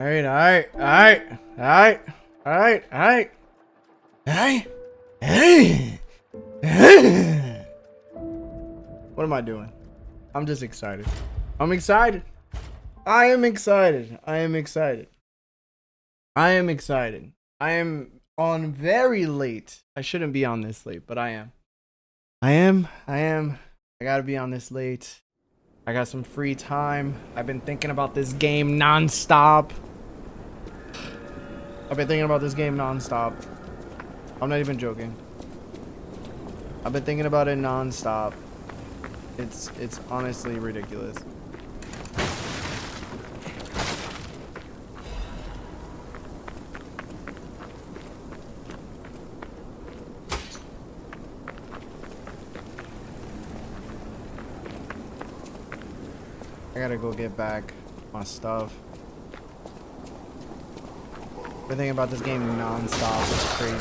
Alright, alright, alright, alright, alright, alright, alright, alright. What am I doing? I'm just excited. I'm excited. I am excited. I am excited. I am excited. I am on very late. I shouldn't be on this late, but I am. I am. I gotta be on this late. I got some free time. I've been thinking about this game non-stop. I'm not even joking. I've been thinking about it non-stop. It's honestly ridiculous. I gotta go get back my stuff. Been thinking about this game non-stop. It's crazy.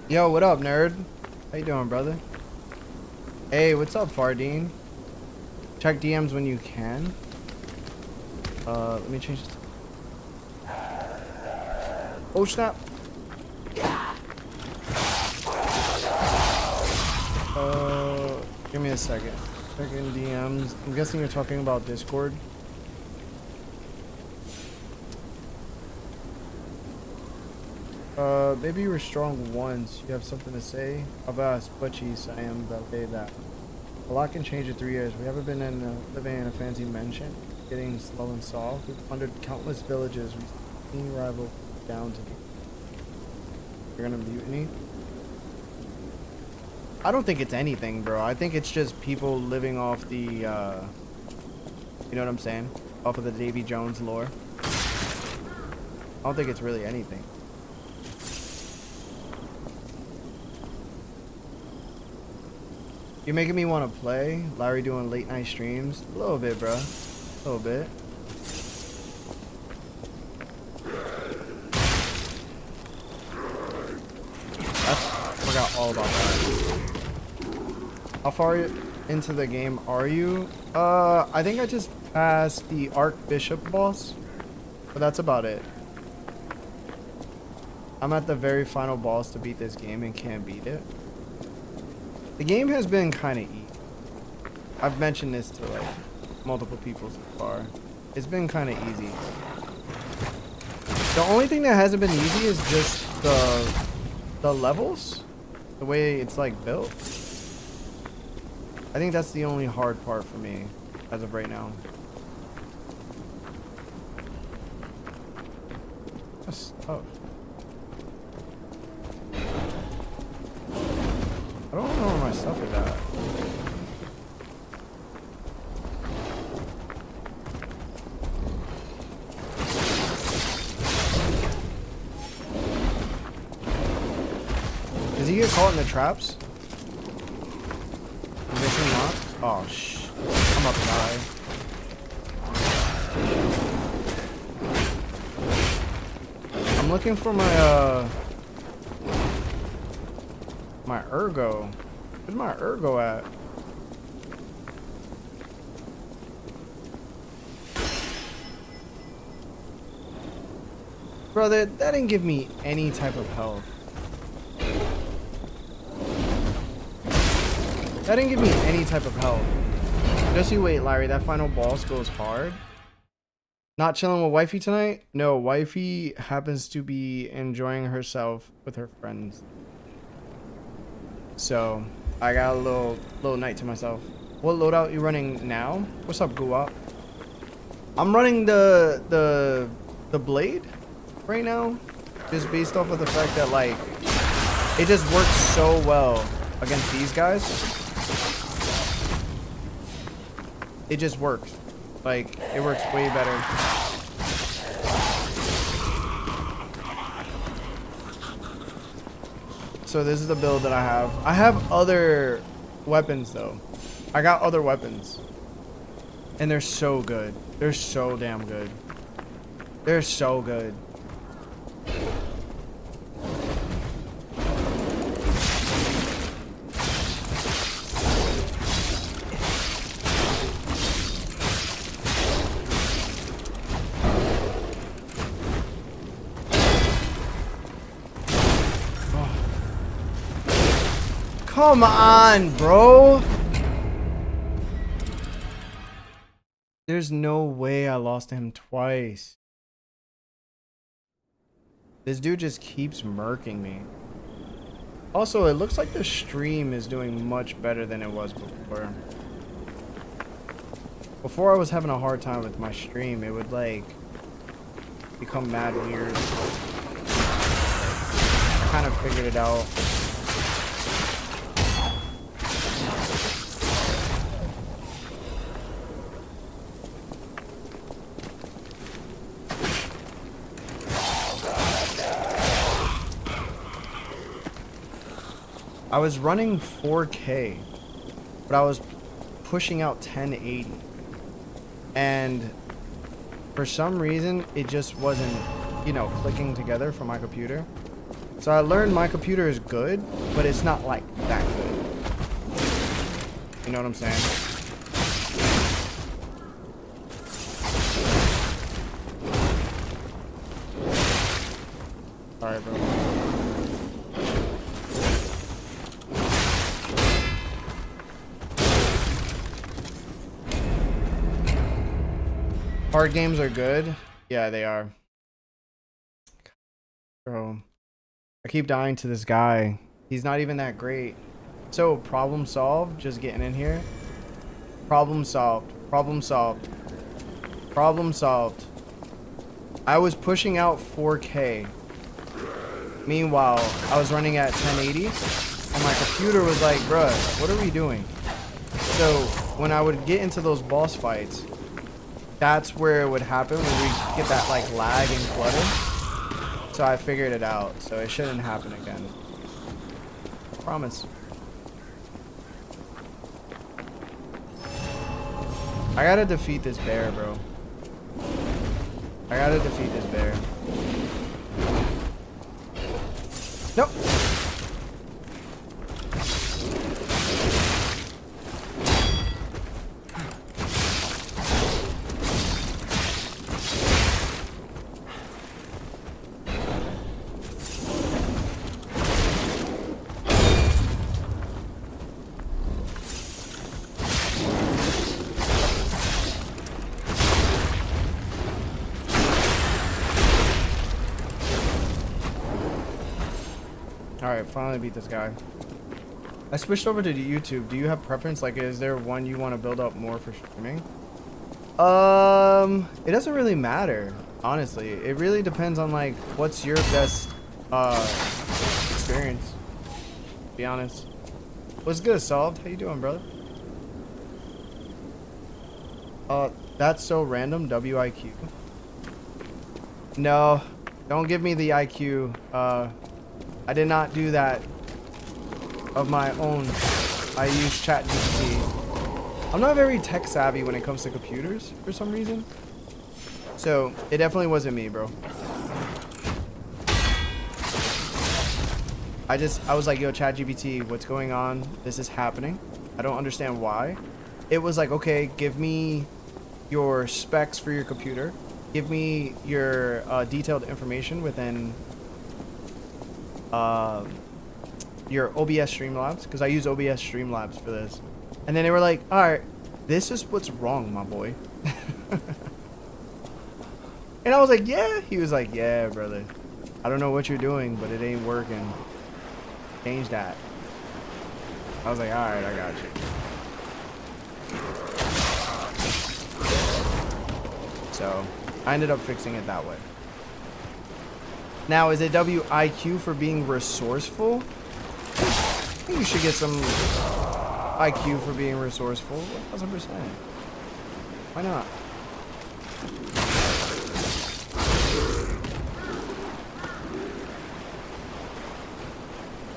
Yo, what up, nerd? How you doing, brother? Hey, what's up, Fardine? Check DMs when you can. Let me change this. Oh, snap. Give me a second. Checking DMs. I'm guessing you're talking about Discord. Maybe you were strong once. You have something to say? Avast, butchies, I am the way that. A lot can change in 3 years. We haven't been living in a fancy mansion. Getting slow and soft. We've plundered countless villages. We've seen rival down to me. You're gonna mutiny? I don't think it's anything, bro. I think it's just people living off the, you know what I'm saying? Off of the Davy Jones lore. I don't think it's really anything. You're making me want to play. Larry doing late night streams. A little bit, bro. A little bit. I forgot all about that. How far into the game are you? I think I just passed the Archbishop boss. But that's about it. I'm at the very final boss to beat this game and can't beat it. The game has been kind of easy. I've mentioned this to like multiple people so far. It's been kind of easy. The only thing that hasn't been easy is just the levels, the way it's like built. I think that's the only hard part for me as of right now. That's tough. I don't know where my stuff is at. Does he get caught in the traps? I'm guessing not. Oh, I'm about to die. I'm looking for my, my ergo. Where's my ergo at? Brother, that didn't give me any type of health. That didn't give me any type of health. Just you wait, Larry. That final boss goes hard. Not chilling with wifey tonight? No, wifey happens to be enjoying herself with her friends. So, I got a little night to myself. What loadout you running now? What's up, Guwap? I'm running the blade right now, just based off of the fact that like it just works so well against these guys. It just works. Like it works way better. So this is the build that I have. I have other weapons though. I got other weapons. And they're so good. They're so damn good. They're so good. Come on, bro. There's no way I lost to him twice. This dude just keeps murking me. Also, it looks like the stream is doing much better than it was before. Before I was having a hard time with my stream. It would like become mad weird. I kind of figured it out. I was running 4K, but I was pushing out 1080. And for some reason, it just wasn't, you know, clicking together for my computer. So I learned my computer is good, but it's not like that good. You know what I'm saying? Alright, bro. Hard games are good. Yeah, they are. Bro, I keep dying to this guy. He's not even that great. So, problem solved. Just getting in here. Problem solved. Problem solved. Problem solved. I was pushing out 4K. Meanwhile, I was running at 1080. And my computer was like, bruh, what are we doing? So, when I would get into those boss fights, that's where it would happen when we get that like lag and clutter. So I figured it out. So it shouldn't happen again. Promise. I gotta defeat this bear, bro. I gotta defeat this bear. Nope. Alright, finally beat this guy. I switched over to YouTube. Do you have preference? Like, is there one you want to build up more for streaming? It doesn't really matter, honestly. It really depends on, like, what's your best, experience. To be honest. What's good, Solved? How you doing, brother? That's so random. WIQ. No, don't give me the IQ. I did not do that of my own. I use ChatGPT. I'm not very tech savvy when it comes to computers for some reason. So it definitely wasn't me, bro. I was like, yo, ChatGPT, what's going on? This is happening. I don't understand why. It was like, okay, give me your specs for your computer. Give me your detailed information within your OBS Streamlabs, because I use OBS Streamlabs for this. And then they were like, alright, this is what's wrong, my boy. And I was like, yeah. He was like, yeah, brother. I don't know what you're doing, but it ain't working. Change that. I was like, alright, I got you. So, I ended up fixing it that way. Now, is it WIQ for being resourceful? I think you should get some IQ for being resourceful. 1000%. Why not?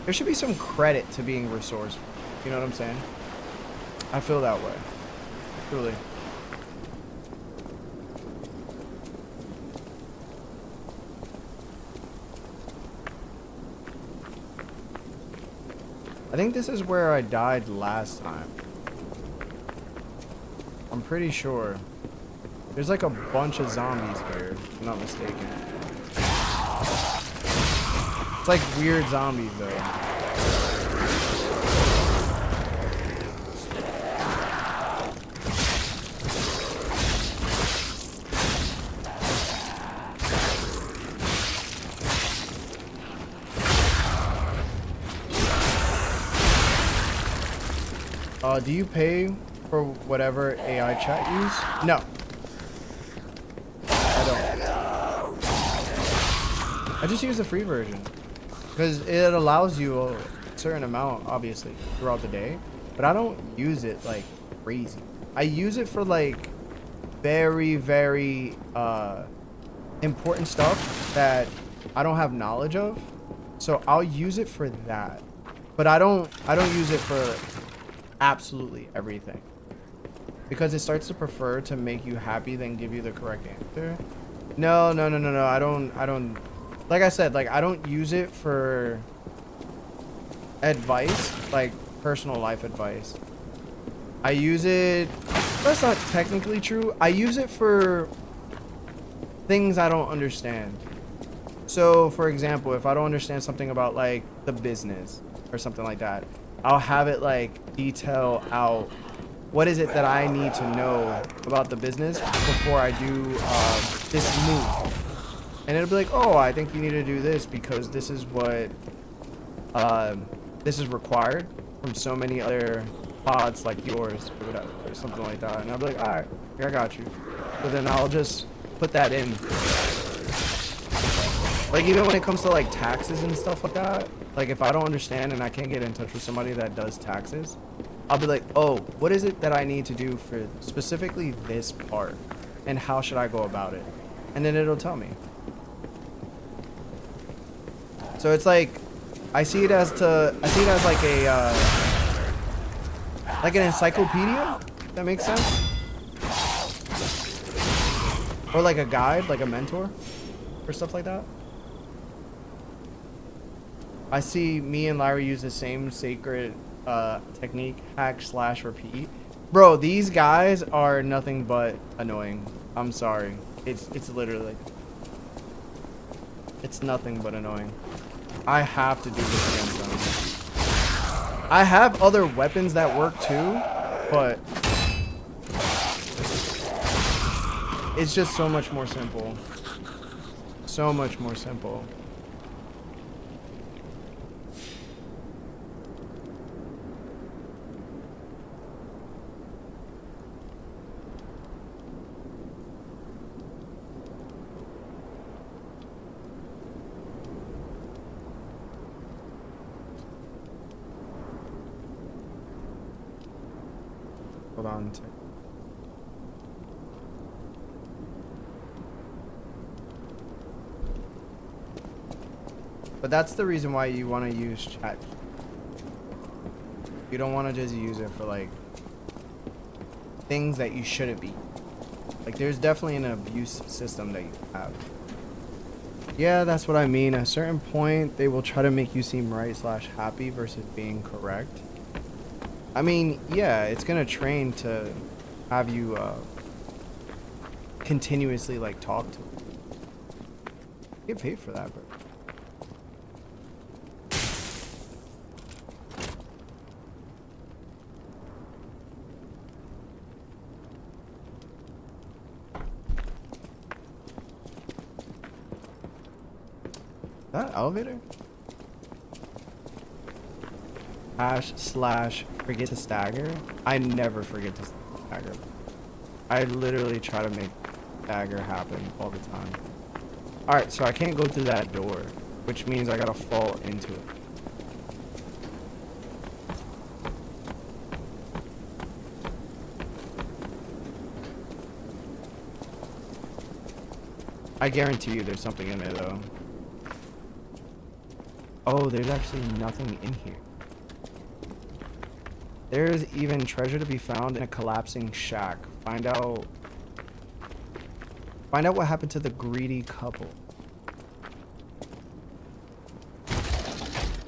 There should be some credit to being resourceful. You know what I'm saying? I feel that way. Truly. I think this is where I died last time. I'm pretty sure. There's like a bunch of zombies here, if I'm not mistaken. It's like weird zombies though. Do you pay for whatever AI chat you use? No. I don't. I just use the free version. Because it allows you a certain amount, obviously, throughout the day. But I don't use it, like, crazy. I use it for, like, very, very, important stuff that I don't have knowledge of. So I'll use it for that. But I don't use it for absolutely everything. Because it starts to prefer to make you happy than give you the correct answer. No. I don't. Like I said, like, I don't use it for advice, like personal life advice. I use it, that's not technically true. I use it for things I don't understand. So, for example, if I don't understand something about, like, the business or something like that, I'll have it, like, detail out what is it that I need to know about the business before I do this move. And it'll be like, oh, I think you need to do this because this is what this is required from so many other pods like yours or whatever, or something like that. And I'll be like, all right, I got you. So then I'll just put that in. Like, even when it comes to, like, taxes and stuff like that, like, if I don't understand and I can't get in touch with somebody that does taxes, I'll be like, oh, what is it that I need to do for specifically this part? And how should I go about it? And then it'll tell me. So it's like, I see it as like a, like an encyclopedia, if that makes sense? Or like a guide, like a mentor, or stuff like that. I see me and Larry use the same sacred technique, hack/repeat. Bro, these guys are nothing but annoying. I'm sorry. It's literally, it's nothing but annoying. I have to do this against them. I have other weapons that work too, but it's just so much more simple. So much more simple. Hold on. But that's the reason why you want to use chat. You don't want to just use it for, like, things that you shouldn't be. Like, there's definitely an abuse system that you have. Yeah, that's what I mean. At a certain point, they will try to make you seem right/happy versus being correct. I mean, yeah, it's gonna train to have you continuously, like, talk to them. You get paid for that, bro. That elevator? /forget to stagger. I never forget to stagger. I literally try to make stagger happen all the time. Alright, so I can't go through that door, which means I gotta fall into it. I guarantee you there's something in there though. Oh, there's actually nothing in here. There's even treasure to be found in a collapsing shack. Find out what happened to the greedy couple.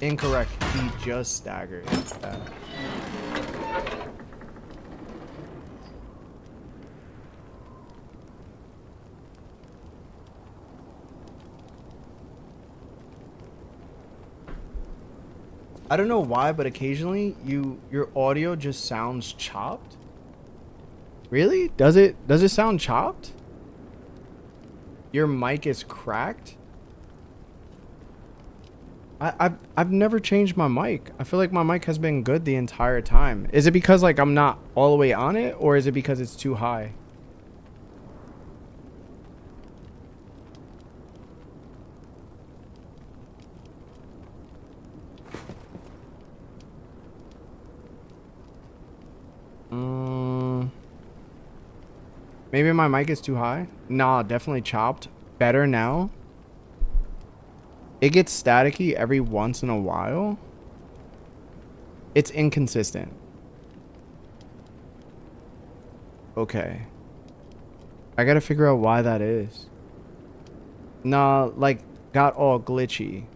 Incorrect. He just staggered. I don't know why, but occasionally your audio just sounds chopped. Really? Does it sound chopped? Your mic is cracked? I've never changed my mic. I feel like my mic has been good the entire time. Is it because like I'm not all the way on it, or is it because it's too high? Maybe my mic is too high? Nah, definitely chopped. Better now. It gets staticky every once in a while. It's inconsistent. Okay. I gotta figure out why that is. Nah, like, got all glitchy.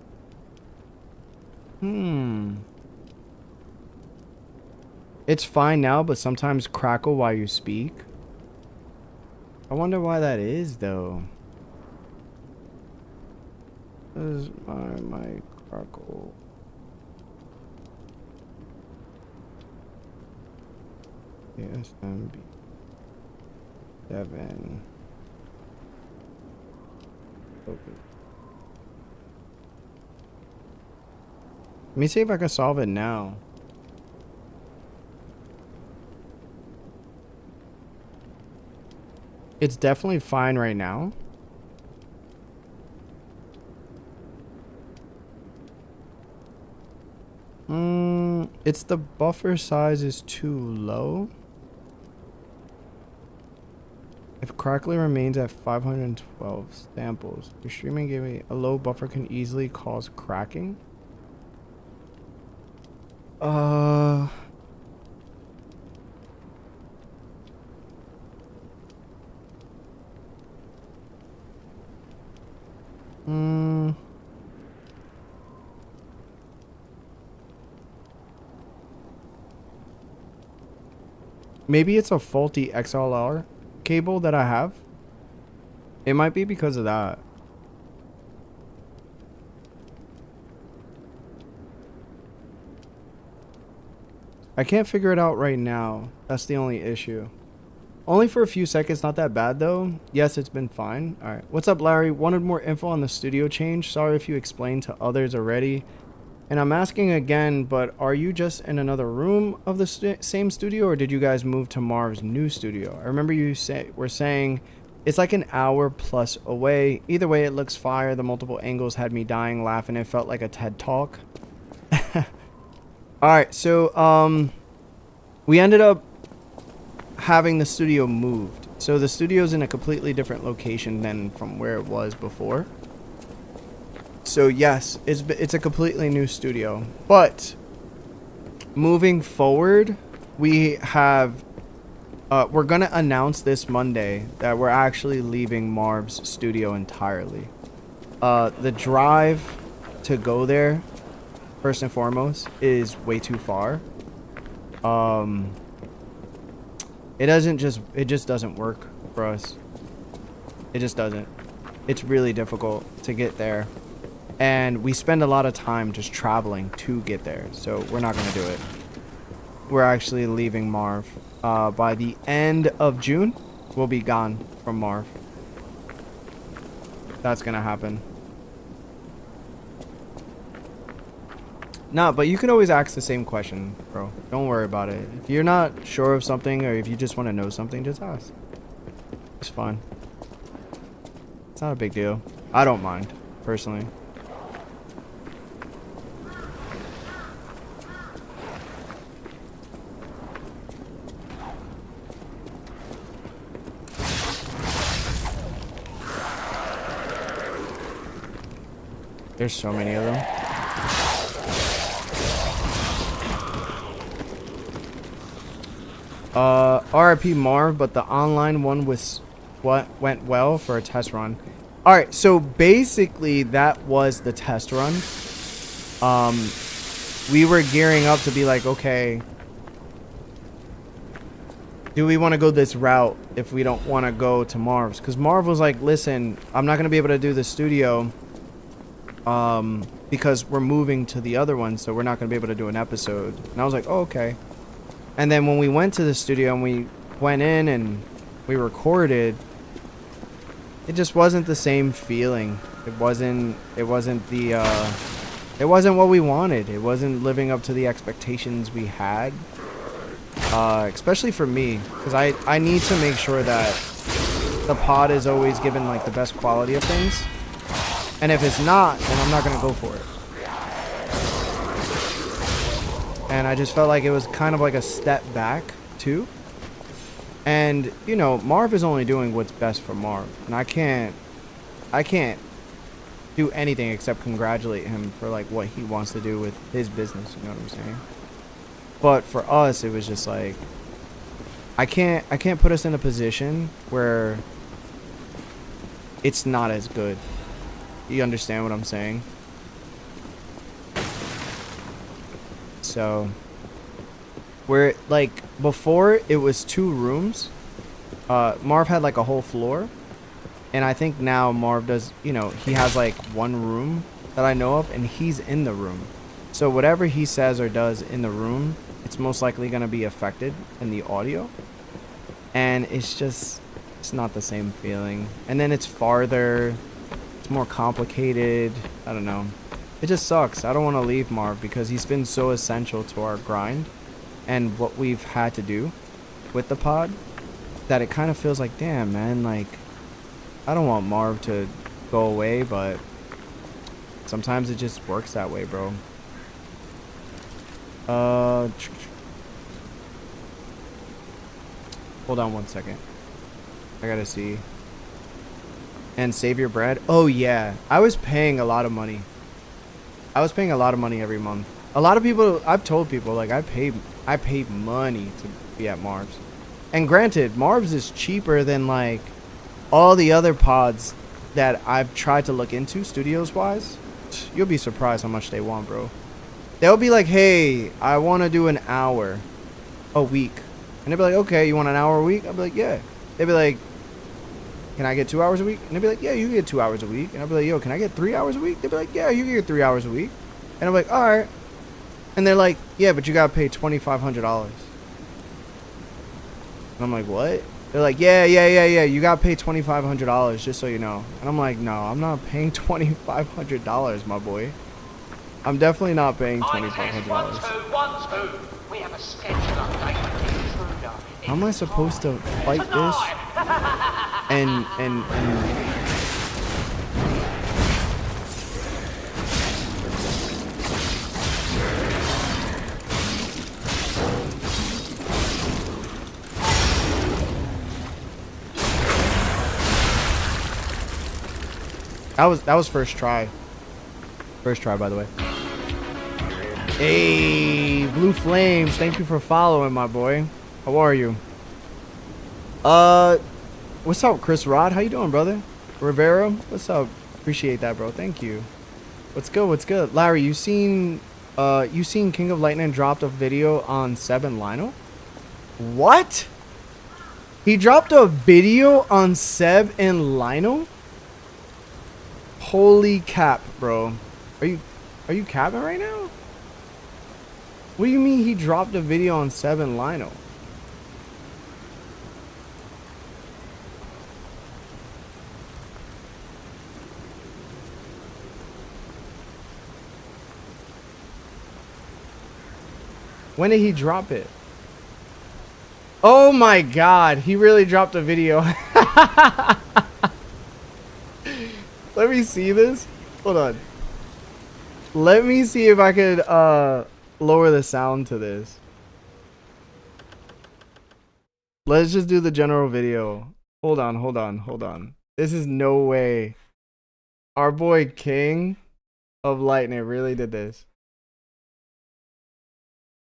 It's fine now, but sometimes crackle while you speak. I wonder why that is, though. Does my mic crackle? SMB 7. Okay. Let me see if I can solve it now. It's definitely fine right now. It's the buffer size is too low. If crackling remains at 512 samples, your streaming gave me a low buffer can easily cause cracking. Maybe it's a faulty XLR cable that I have. It might be because of that. I can't figure it out right now. That's the only issue. Only for a few seconds, not that bad though. Yes, it's been fine. Alright, what's up Larry? Wanted more info on the studio change. Sorry if you explained to others already. And I'm asking again, but are you just in another room of the same studio, or did you guys move to Marv's new studio? I remember you were saying it's like an hour plus away. Either way, it looks fire. The multiple angles had me dying laughing. It felt like a TED Talk. Alright, so we ended up having the studio moved. So the studio's in a completely different location than from where it was before. So yes, it's a completely new studio. But moving forward, we have we're gonna announce this Monday that we're actually leaving Marv's studio entirely. The drive to go there, first and foremost, is way too far. It just doesn't work for us. It just doesn't. It's really difficult to get there. And we spend a lot of time just traveling to get there. So we're not going to do it. We're actually leaving Marv. By the end of June, we'll be gone from Marv. That's going to happen. Nah, but you can always ask the same question, bro. Don't worry about it. If you're not sure of something, or if you just want to know something, just ask. It's fine. It's not a big deal. I don't mind, personally. There's so many of them. RIP Marv, but the online one was what went well for a test run. Alright, so basically that was the test run. We were gearing up to be like, okay, do we want to go this route if we don't want to go to Marv's? Because Marv was like, listen, I'm not going to be able to do the studio because we're moving to the other one, so we're not going to be able to do an episode. And I was like, oh, okay. And then when we went to the studio and we went in and we recorded, it just wasn't the same feeling. It wasn't the It wasn't what we wanted. It wasn't living up to the expectations we had. Especially for me, because I need to make sure that the pod is always given like the best quality of things. And if it's not, then I'm not going to go for it. And I just felt like it was kind of like a step back too. And, you know, Marv is only doing what's best for Marv. And I can't do anything except congratulate him for like what he wants to do with his business, you know what I'm saying? But for us, it was just like, I can't put us in a position where it's not as good. You understand what I'm saying? So, where like before it was 2 rooms, Marv had like a whole floor, and I think now Marv does, you know, he has like 1 room that I know of, and he's in the room. So whatever he says or does in the room, it's most likely going to be affected in the audio. And it's not the same feeling. And then it's farther, it's more complicated. I don't know. It just sucks. I don't want to leave Marv because he's been so essential to our grind and what we've had to do with the pod that it kind of feels like, damn, man, like, I don't want Marv to go away, but sometimes it just works that way, bro. Hold on 1 second. I gotta see. And save your bread. Oh yeah, I was paying a lot of money. I was paying a lot of money every month. A lot of people, I've told people, like, I paid money to be at Marv's. And granted, Marv's is cheaper than like all the other pods that I've tried to look into studios wise. You'll be surprised how much they want, bro. They'll be like, hey, I want to do an hour a week. And they'll be like, okay, you want an hour a week? I'll be like, yeah. They'll be like, can I get 2 hours a week? And they'll be like, yeah, you can get 2 hours a week. And I'll be like, yo, can I get 3 hours a week? They'll be like, yeah, you can get 3 hours a week. And I'm like, all right. And they're like, yeah, but you got to pay $2,500. And I'm like, what? They're like, yeah. You got to pay $2,500 just so you know. And I'm like, no, I'm not paying $2,500, my boy. I'm definitely not paying $2,500. How am I supposed to fight this? And that was first try. First try, by the way. Hey, Blue Flames, thank you for following, my boy. How are you? What's up, Chris Rod? How you doing, brother? Rivera, what's up? Appreciate that, bro. Thank you. What's good? What's good? Larry, you seen King of Lightning dropped a video on Seb and Lionel? What? He dropped a video on Seb and Lionel? Holy cap, bro. Are you capping right now? What do you mean he dropped a video on Seb and Lionel? When did he drop it? Oh my god, he really dropped a video. Let me see this. Hold on. Let me see if I could lower the sound to this. Let's just do the general video. Hold on. This is no way. Our boy King of Lightning really did this.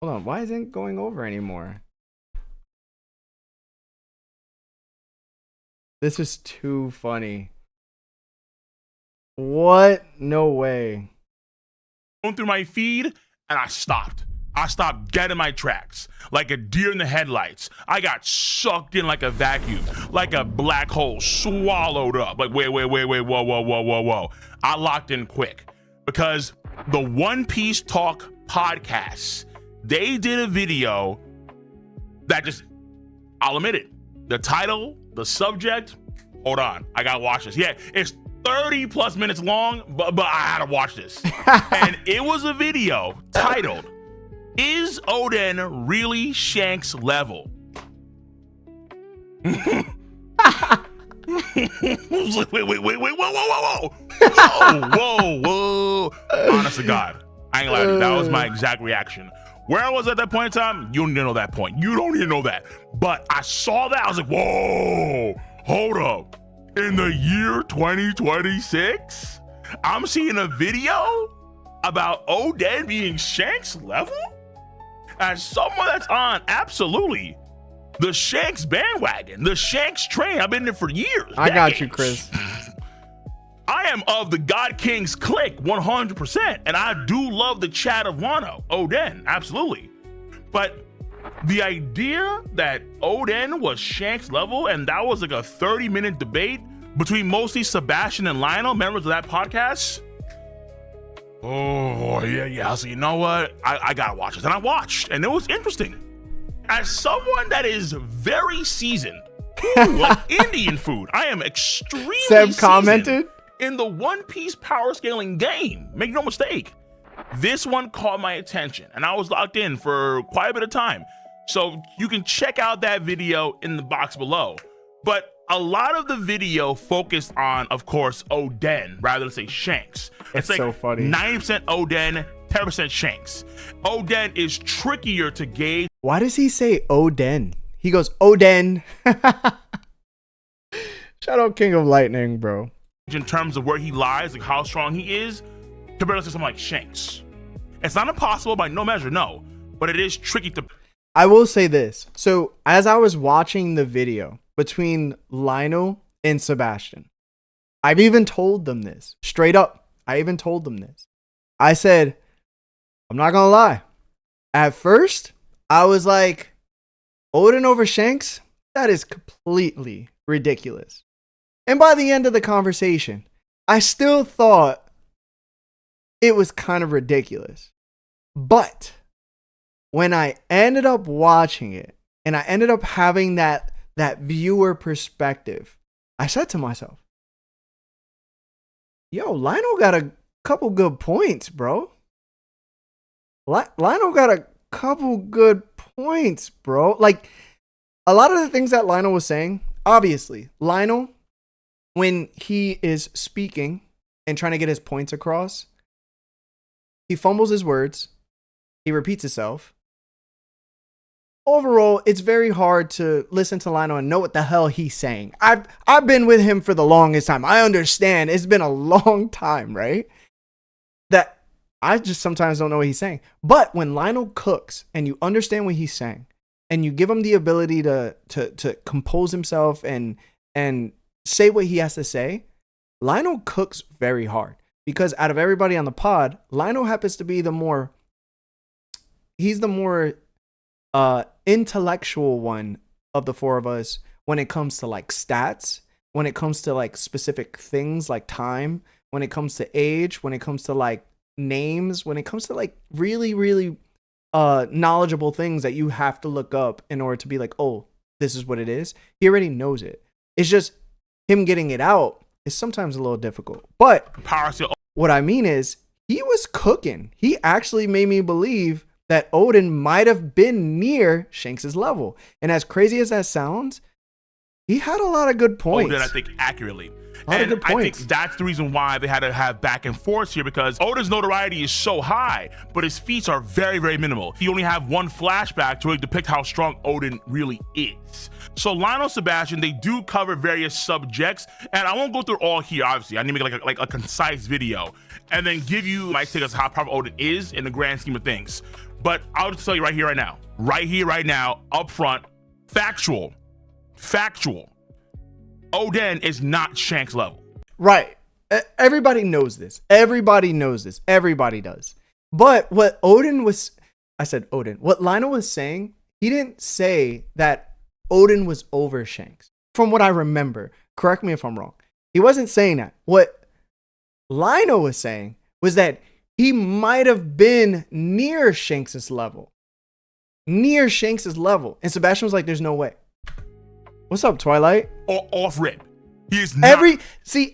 Hold on, why isn't it going over anymore? This is too funny. What? No way. Going through my feed, and I stopped. I stopped dead in my tracks, like a deer in the headlights. I got sucked in like a vacuum, like a black hole, swallowed up. Like, wait, whoa. I locked in quick because the One Piece Talk podcast, they did a video that just, I'll admit it, the title, the subject, hold on, I gotta watch this. Yeah, it's 30 plus minutes long, but I had to watch this. And it was a video titled, "Is Odin Really Shanks Level?" I was like, wait, whoa. Honest to God, I ain't lying to you. That was my exact reaction. Where I was at that point in time, you don't need to know that point. You don't need to know that. But I saw that, I was like, whoa, hold up. In the year 2026, I'm seeing a video about Odin being Shanks level? As someone that's on absolutely the Shanks bandwagon, the Shanks train, I've been there for years. I got you, Chris. I am of the God Kings clique 100%, and I do love the chat of Wano, Odin, absolutely. But the idea that Odin was Shanks level and that was like a 30-minute debate between mostly Sebastian and Lionel, members of that podcast. Oh, yeah. So you know what? I gotta watch this. And I watched, and it was interesting. As someone that is very seasoned, like Indian food, I am extremely Seb commented in the One Piece power scaling game. Make no mistake. This one caught my attention, and I was locked in for quite a bit of time. So you can check out that video in the box below. But a lot of the video focused on, of course, Odin, rather than say Shanks. It's like so funny. 90% Odin, 10% Shanks. Odin is trickier to gauge. Why does he say Odin? He goes, Odin. Shout out King of Lightning, bro. In terms of where he lies, like how strong he is, compared to something like Shanks. It's not impossible by no measure, no, but it is tricky to. I will say this. So as I was watching the video between Lionel and Sebastian, I've even told them this straight up. I even told them this. I said, I'm not gonna lie. At first, I was like, Odin over Shanks? That is completely ridiculous. And by the end of the conversation, I still thought it was kind of ridiculous. But when I ended up watching it and I ended up having that viewer perspective, I said to myself, yo, Lionel got a couple good points, bro. Lionel got a couple good points, bro. Like, a lot of the things that Lionel was saying, obviously, Lionel, when he is speaking and trying to get his points across, he fumbles his words. He repeats himself. Overall, it's very hard to listen to Lionel and know what the hell he's saying. I've been with him for the longest time. I understand. It's been a long time, right? That I just sometimes don't know what he's saying. But when Lionel cooks and you understand what he's saying and you give him the ability to compose himself and say what he has to say, Lionel cooks very hard. Because out of everybody on the pod, Lionel happens to be the more intellectual one of the four of us when it comes to like stats, when it comes to like specific things like time, when it comes to age, when it comes to like names, when it comes to like really, really knowledgeable things that you have to look up in order to be like, oh, this is what it is. He already knows it. It's just him getting it out is sometimes a little difficult. But what I mean is he was cooking. He actually made me believe that Odin might have been near Shanks' level. And as crazy as that sounds, he had a lot of good points. Odin, I think, accurately. And I think that's the reason why they had to have back and forth here, because Odin's notoriety is so high, but his feats are very, very minimal. You only have one flashback to really depict how strong Odin really is. So Lionel, Sebastian, they do cover various subjects, and I won't go through all here, obviously. I need to make like a concise video and then give you my take on how powerful Odin is in the grand scheme of things. But I'll just tell you right here, right now, up front, factual. Odin is not Shanks level. Right. Everybody knows this. Everybody does. But what what Lionel was saying, he didn't say that Odin was over Shanks. From what I remember, correct me if I'm wrong. He wasn't saying that. What Lionel was saying was that he might have been near Shanks' level. And Sebastian was like, there's no way. What's up, Twilight? Off rip. He is not.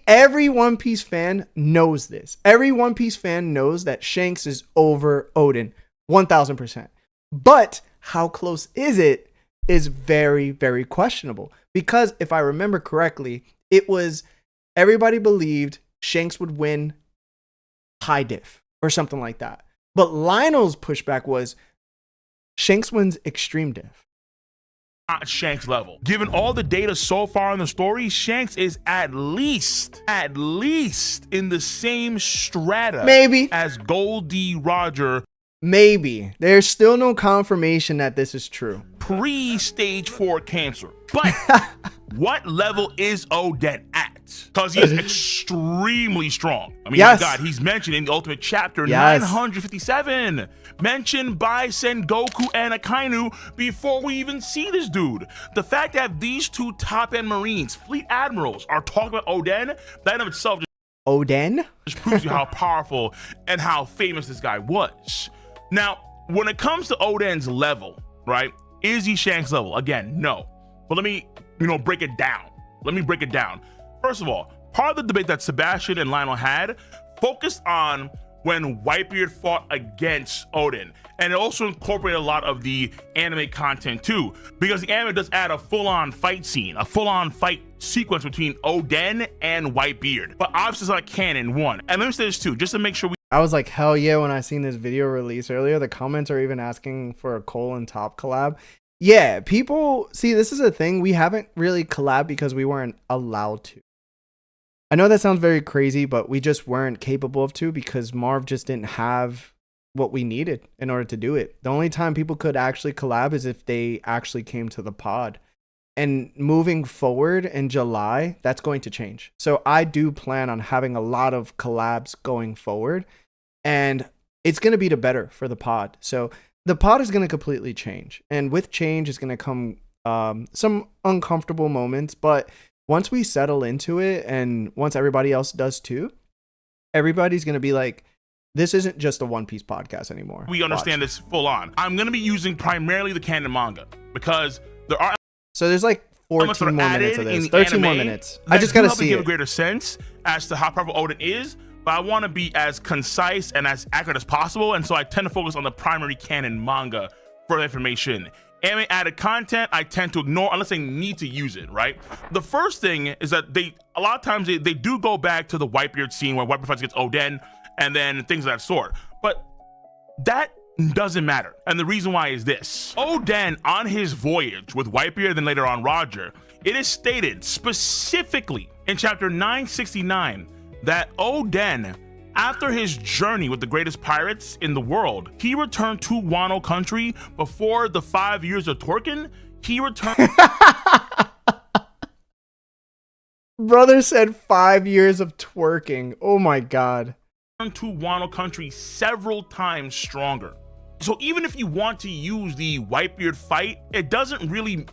Every One Piece fan knows this. Every One Piece fan knows that Shanks is over Oden 1000%. But how close is it is very, very questionable. Because if I remember correctly, it was everybody believed Shanks would win high diff or something like that. But Lionel's pushback was Shanks wins extreme diff. Not Shanks level. Given all the data so far in the story, Shanks is at least in the same strata Maybe. as Goldie Roger Maybe. There's still no confirmation that this is true. pre-stage 4 cancer. But what level is Oden at? Because he's extremely strong. I mean, Yes. my God, he's mentioned in the Ultimate Chapter Yes. 957. Mentioned by Sengoku and Akainu before we even see this dude. The fact that these two top-end Marines, fleet admirals, are talking about Oden, that in itself Oden? just proves you how powerful and how famous this guy was. Now, when it comes to Oden's level, right? Is he Shanks level? Again, no. But let me, break it down. First of all, part of the debate that Sebastian and Lionel had focused on when Whitebeard fought against Oden. And it also incorporated a lot of the anime content too, because the anime does add a full-on fight scene, a full-on fight sequence between Oden and Whitebeard. But obviously it's not canon, one. And let me say this too, just to make sure I was like, hell yeah, when I seen this video release earlier. The comments are even asking for a Cole and Top collab. Yeah, people, see, this is a thing. We haven't really collabed because we weren't allowed to. I know that sounds very crazy, but we just weren't capable of to because Marv just didn't have what we needed in order to do it. The only time people could actually collab is if they actually came to the pod. And moving forward in July, that's going to change. So I do plan on having a lot of collabs going forward. And it's going to be the better for the pod. So the pod is going to completely change. And with change is going to come some uncomfortable moments. But once we settle into it and once everybody else does too, everybody's going to be like, this isn't just a One Piece podcast anymore. we understand this full on. I'm going to be using primarily the canon manga because there are So there's like 14 more minutes of this. 13 more minutes. I just got to see give it. a greater sense as to how powerful Oden is, but I want to be as concise and as accurate as possible, and so I tend to focus on the primary canon manga for the information. Anime added content I tend to ignore unless I need to use it, right? The first thing is that a lot of times they do go back to the Whitebeard scene where Whitebeard fights against Oden and then things of that sort, but that doesn't matter. And the reason why is this. Oden, on his voyage with Whitebeard, then later on Roger, it is stated specifically in chapter 969 that Oden, after his journey with the greatest pirates in the world, he returned to Wano country before the 5 years of Twerking. He returned Brother said 5 years of twerking. Oh my God. to Wano country several times stronger. So even if you want to use the Whitebeard fight, it doesn't really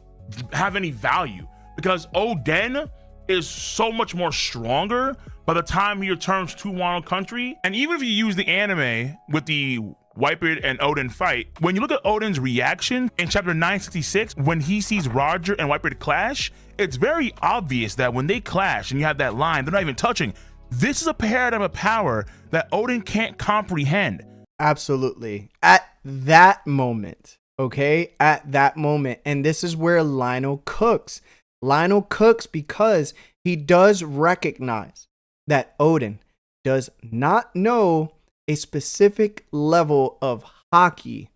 have any value because Oden is so much more stronger by the time he returns to Wano country. And even if you use the anime with the Whitebeard and Oden fight, when you look at Oden's reaction in chapter 966, when he sees Roger and Whitebeard clash, it's very obvious that when they clash and you have that line, they're not even touching. This is a paradigm of power that Oden can't comprehend. Absolutely. At that moment, okay? At that moment. And this is where Lionel cooks. Lionel cooks because he does recognize that Oden does not know a specific level of hockey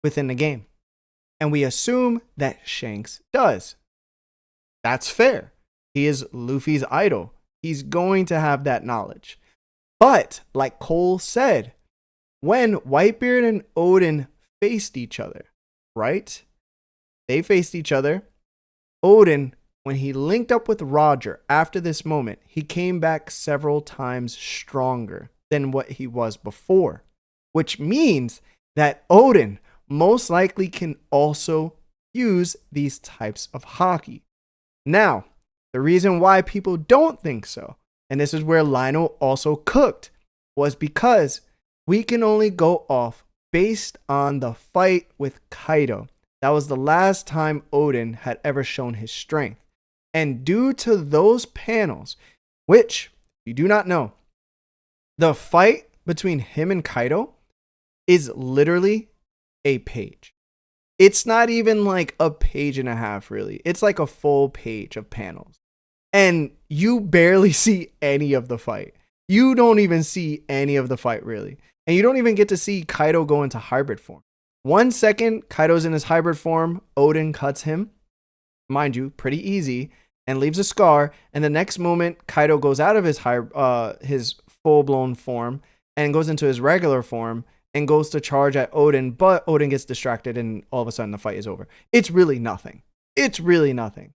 within the game. And we assume that Shanks does. That's fair. He is Luffy's idol. He's going to have that knowledge. But, like Cole said, when Whitebeard and Oden faced each other, right? They faced each other. Oden, when he linked up with Roger after this moment, he came back several times stronger than what he was before, which means that Oden most likely can also use these types of hockey. Now, the reason why people don't think so, and this is where Lionel also cooked, was because we can only go off based on the fight with Kaido. That was the last time Oden had ever shown his strength. And due to those panels, which you do not know, the fight between him and Kaido is literally a page. It's not even like a page and a half, really. It's like a full page of panels. And you barely see any of the fight. You don't even see any of the fight, really. And you don't even get to see Kaido go into hybrid form. 1 second, Kaido's in his hybrid form. Oden cuts him. Mind you, pretty easy. And leaves a scar. And the next moment, Kaido goes out of his full-blown form and goes into his regular form and goes to charge at Oden, but Oden gets distracted and all of a sudden the fight is over. It's really nothing. It's really nothing.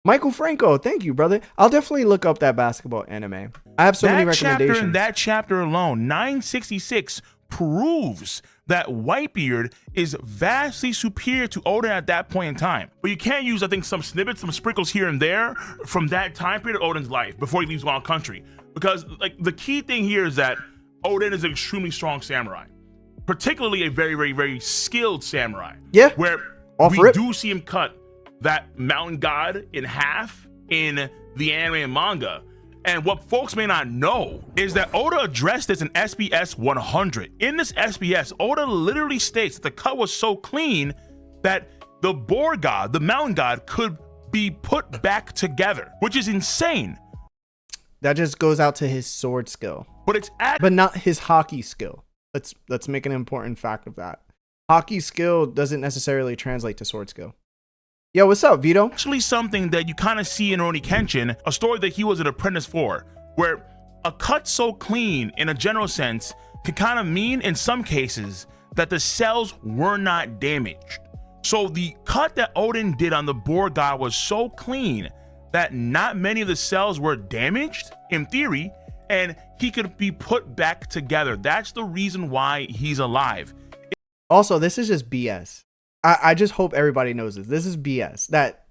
Michael Franco, thank you, brother. I'll definitely look up that basketball anime. I have so many recommendations. That chapter alone, 966, proves that Whitebeard is vastly superior to Oden at that point in time. But you can use, I think, some snippets, some sprinkles here and there from that time period of Oden's life before he leaves Wild Country. Because like the key thing here is that Oden is an extremely strong samurai, particularly a very, very, very skilled samurai. Yeah. Where do see him cut that mountain god in half in the anime and manga. And what folks may not know is that Oda addressed this in SBS 100. In this SBS, Oda literally states that the cut was so clean that the boar god, the mountain god, could be put back together, which is insane. That just goes out to his sword skill, but not his hockey skill. Let's make an important fact of that. Hockey skill doesn't necessarily translate to sword skill. Yo, what's up, Vito? Actually, something that you kind of see in Rurouni Kenshin, a story that he was an apprentice for, where a cut so clean, in a general sense, can kind of mean, in some cases, that the cells were not damaged. So the cut that Oden did on the boar god was so clean that not many of the cells were damaged, in theory, and he could be put back together. That's the reason why he's alive. Also, this is just BS. I just hope everybody knows this. This is BS. That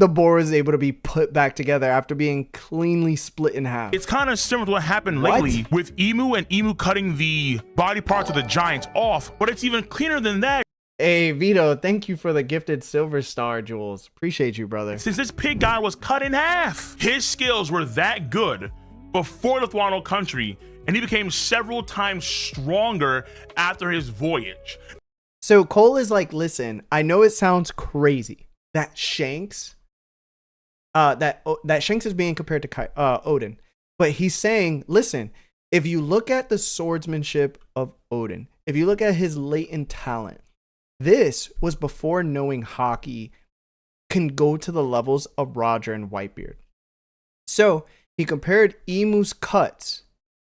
the boar is able to be put back together after being cleanly split in half. It's kind of similar to what happened lately with Emu and Emu cutting the body parts of the giants off, but it's even cleaner than that. Hey, Vito, thank you for the gifted silver star, Jules. Appreciate you, brother. Since this pig guy was cut in half, his skills were that good before the Wano Country, and he became several times stronger after his voyage. So Cole is like, listen, I know it sounds crazy that Shanks, that Shanks is being compared to Oden, but he's saying, listen, if you look at the swordsmanship of Oden, if you look at his latent talent, this was before knowing hockey can go to the levels of Roger and Whitebeard. So he compared Emu's cuts,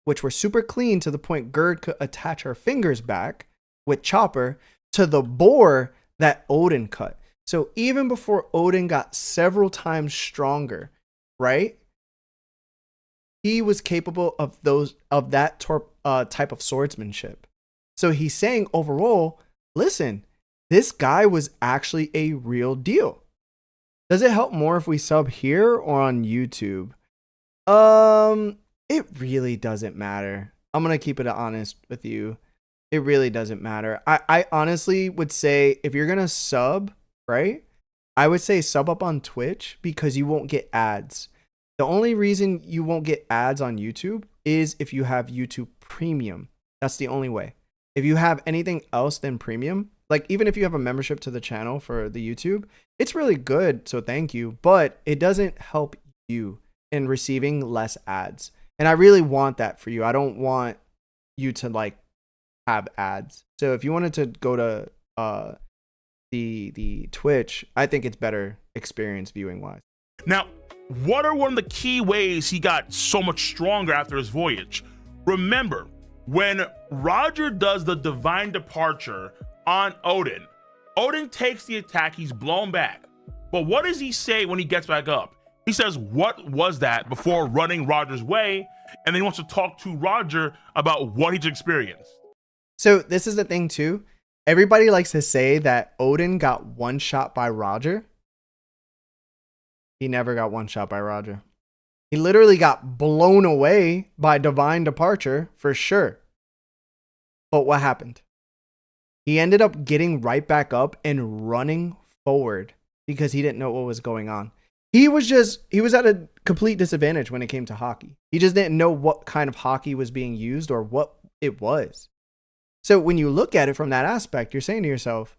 which were super clean to the point Gerd could attach her fingers back with Chopper, to the boar that Oden cut. So even before Oden got several times stronger, right? He was capable of that type of swordsmanship. So he's saying overall, listen, this guy was actually a real deal. Does it help more if we sub here or on YouTube? It really doesn't matter. I'm gonna keep it honest with you. It really doesn't matter. I honestly would say if you're gonna sub, right? I would say sub up on Twitch because you won't get ads. The only reason you won't get ads on YouTube is if you have YouTube Premium. That's the only way. If you have anything else than Premium, like even if you have a membership to the channel for the YouTube, it's really good, so thank you, but it doesn't help you in receiving less ads. And I really want that for you. I don't want you to like have ads. So if you wanted to go to the Twitch, I think it's better experience viewing wise. Now, what are one of the key ways he got so much stronger after his voyage? Remember, when Roger does the divine departure on Oden, Oden takes the attack, he's blown back. But what does he say when he gets back up? He says, what was that, before running Roger's way? And then he wants to talk to Roger about what he's experienced. So this is the thing too. Everybody likes to say that Oden got one shot by Roger. He never got one shot by Roger. He literally got blown away by divine departure for sure. But what happened? He ended up getting right back up and running forward because he didn't know what was going on. He was at a complete disadvantage when it came to hockey. He just didn't know what kind of hockey was being used or what it was. So when you look at it from that aspect, you're saying to yourself,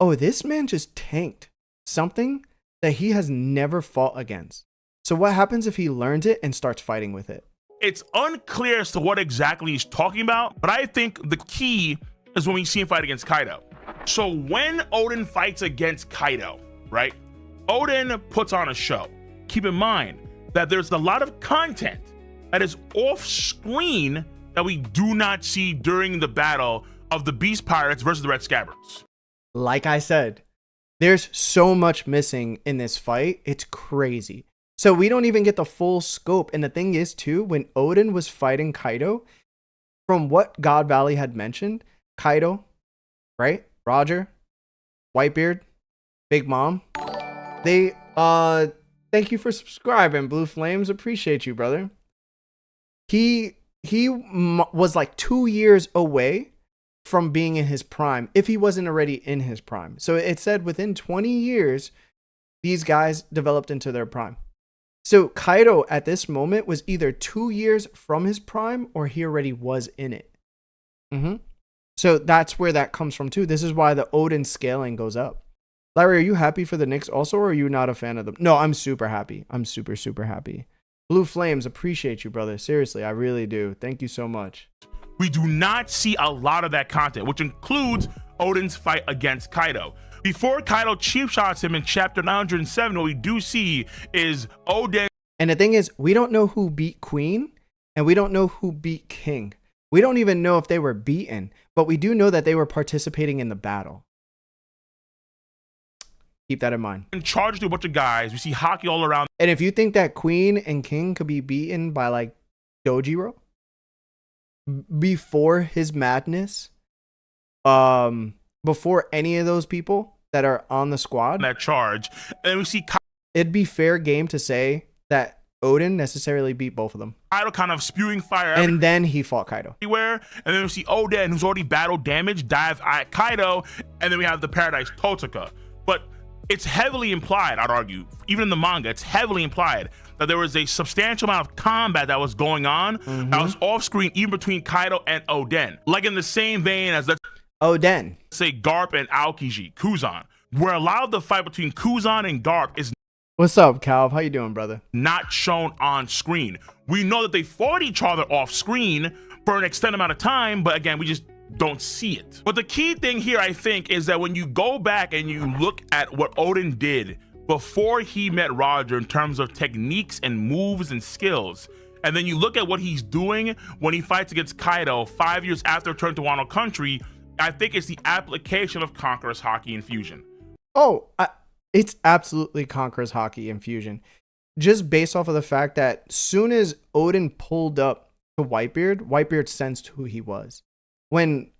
oh, this man just tanked something that he has never fought against. So what happens if he learns it and starts fighting with it? It's unclear as to what exactly he's talking about, but I think the key is when we see him fight against Kaido. So when Oden fights against Kaido, right? Oden puts on a show. Keep in mind that there's a lot of content that is off screen that we do not see during the battle of the Beast Pirates versus the Red Scabbards. Like I said, there's so much missing in this fight. It's crazy. So we don't even get the full scope. And the thing is, too, when Oden was fighting Kaido, from what God Valley had mentioned, Kaido, right? Roger, Whitebeard, Big Mom, they, thank you for subscribing, Blue Flames. Appreciate you, brother. He was like 2 years away from being in his prime, if he wasn't already in his prime. So it said within 20 years, these guys developed into their prime. So Kaido at this moment was either 2 years from his prime or he already was in it. So that's where that comes from too. This is why the Oden scaling goes up. Larry, are you happy for the Knicks also, or are you not a fan of them? No, I'm super happy. I'm super, super happy. Blue Flames, appreciate you, brother. Seriously, I really do. Thank you so much. We do not see a lot of that content, which includes Oden's fight against Kaido. Before Kaido cheap shots him in chapter 907, what we do see is Oden. And the thing is, we don't know who beat Queen, and we don't know who beat King. We don't even know if they were beaten, but we do know that they were participating in the battle. Keep that in mind. Charged to a bunch of guys. We see hockey all around. And if you think that Queen and King could be beaten by like Dojiro before his madness, before any of those people that are on the squad, that charge, and then we see it'd be fair game to say that Oden necessarily beat both of them. Kaido kind of spewing fire and then he fought Kaido everywhere, and then we see Oden, who's already battle damage, dive at Kaido, and then we have the Paradise Totaka. But it's heavily implied, I'd argue, even in the manga, it's heavily implied that there was a substantial amount of combat that was going on that was off screen, even between Kaido and Oden. Like in the same vein as, let's say, Garp and Aokiji, Kuzan, where a lot of the fight between Kuzan and Garp is. What's up, Calv? How you doing, brother? Not shown on screen. We know that they fought each other off screen for an extended amount of time, but again, we just don't see it. But the key thing here, I think, is that when you go back and you look at what Oden did before he met Roger in terms of techniques and moves and skills, and then you look at what he's doing when he fights against Kaido 5 years after return to Wano Country, I think it's the application of Conqueror's Haki Infusion. It's absolutely Conqueror's Haki Infusion. Just based off of the fact that soon as Oden pulled up to Whitebeard, Whitebeard sensed who he was. When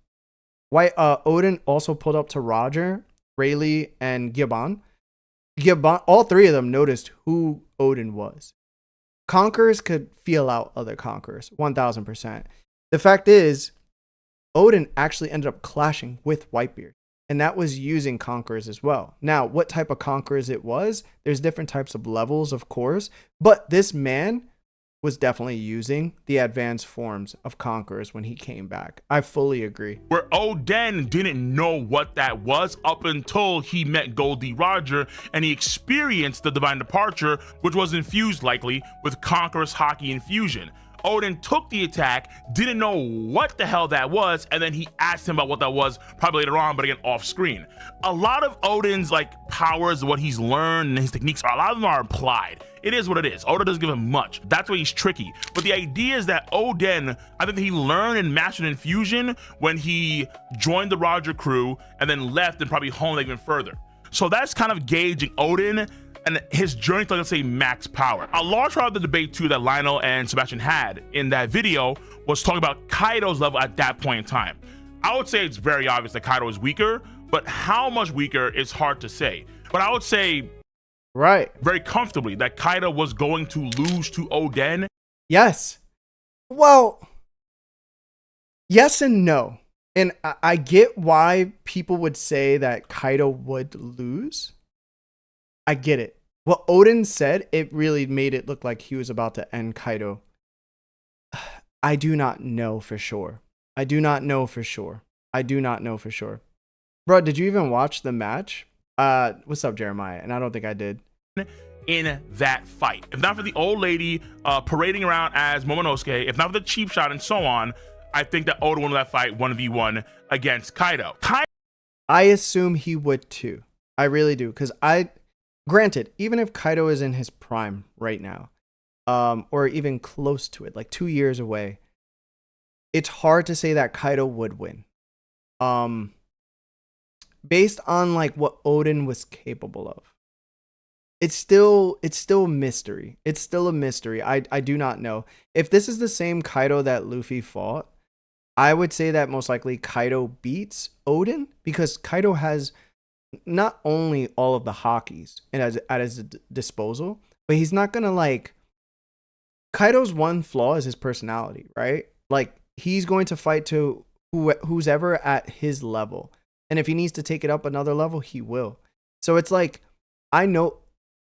Oden also pulled up to Roger, Rayleigh, and Gibbon, all three of them noticed who Oden was. Conquerors could feel out other conquerors, 1000%. The fact is, Oden actually ended up clashing with Whitebeard, and that was using conquerors as well. Now, what type of conquerors it was, there's different types of levels, of course, but this man was definitely using the advanced forms of conquerors when he came back. I fully agree. Where Oden didn't know what that was up until he met Goldie Roger and he experienced the Divine Departure, which was infused likely with Conqueror's Haki Infusion. Oden took the attack, didn't know what the hell that was, and then he asked him about what that was probably later on, but again off screen. A lot of Oden's like powers, what he's learned and his techniques, a lot of them are applied. It is what it is. Oda doesn't give him much. That's why he's tricky. But the idea is that Oden, I think that he learned and mastered infusion when he joined the Roger crew and then left and probably honed even further. So that's kind of gauging Oden and his journey to, let's say, max power. A large part of the debate too that Lionel and Sebastian had in that video was talking about Kaido's level at that point in time. I would say it's very obvious that Kaido is weaker, but how much weaker is hard to say. But I would say very comfortably that Kaido was going to lose to Oden. Yes. Well, yes and no. And I get why people would say that Kaido would lose. I get it. what Odin said, it really made it look like he was about to end Kaido. I do not know for sure. I do not know for sure. I do not know for sure. Bro, did you even watch the match? What's up, Jeremiah? And I don't think I did. In that fight, if not for the old lady parading around as Momonosuke, if not for the cheap shot and so on, I think that Oda won that fight 1v1 against Kaido. I assume he would too. I really do. Because granted, even if Kaido is in his prime right now, or even close to it, like 2 years away, it's hard to say that Kaido would win. Based on like what Odin was capable of. It's still a mystery. It's still a mystery. I do not know. If this is the same Kaido that Luffy fought, I would say that most likely Kaido beats Odin because Kaido has not only all of the Hakis at his disposal, but he's not gonna like. Kaido's one flaw is his personality, right? Like he's going to fight to who's ever at his level, and if he needs to take it up another level, he will. So it's like I know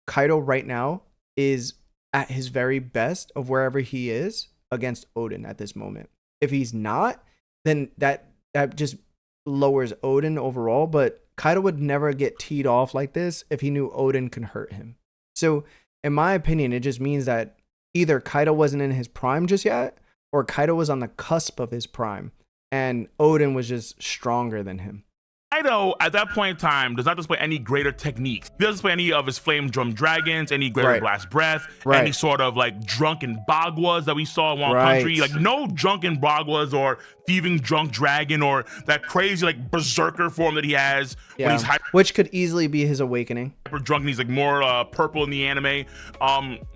Kaido right now is at his very best of wherever he is against Odin at this moment. If he's not, then that just lowers Odin overall, but Kaido would never get teed off like this if he knew Odin can hurt him. So in my opinion, it just means that either Kaido wasn't in his prime just yet, or Kaido was on the cusp of his prime, and Odin was just stronger than him. Kaido, at that point in time, does not display any greater techniques. He doesn't display any of his flame drum dragons, any greater blast breath, any sort of like drunken Bagwas that we saw in One Country. Like no drunken Bagwas or thieving drunk dragon or that crazy like berserker form that he has when he's which could easily be his awakening. Hyper drunk and he's like more purple in the anime.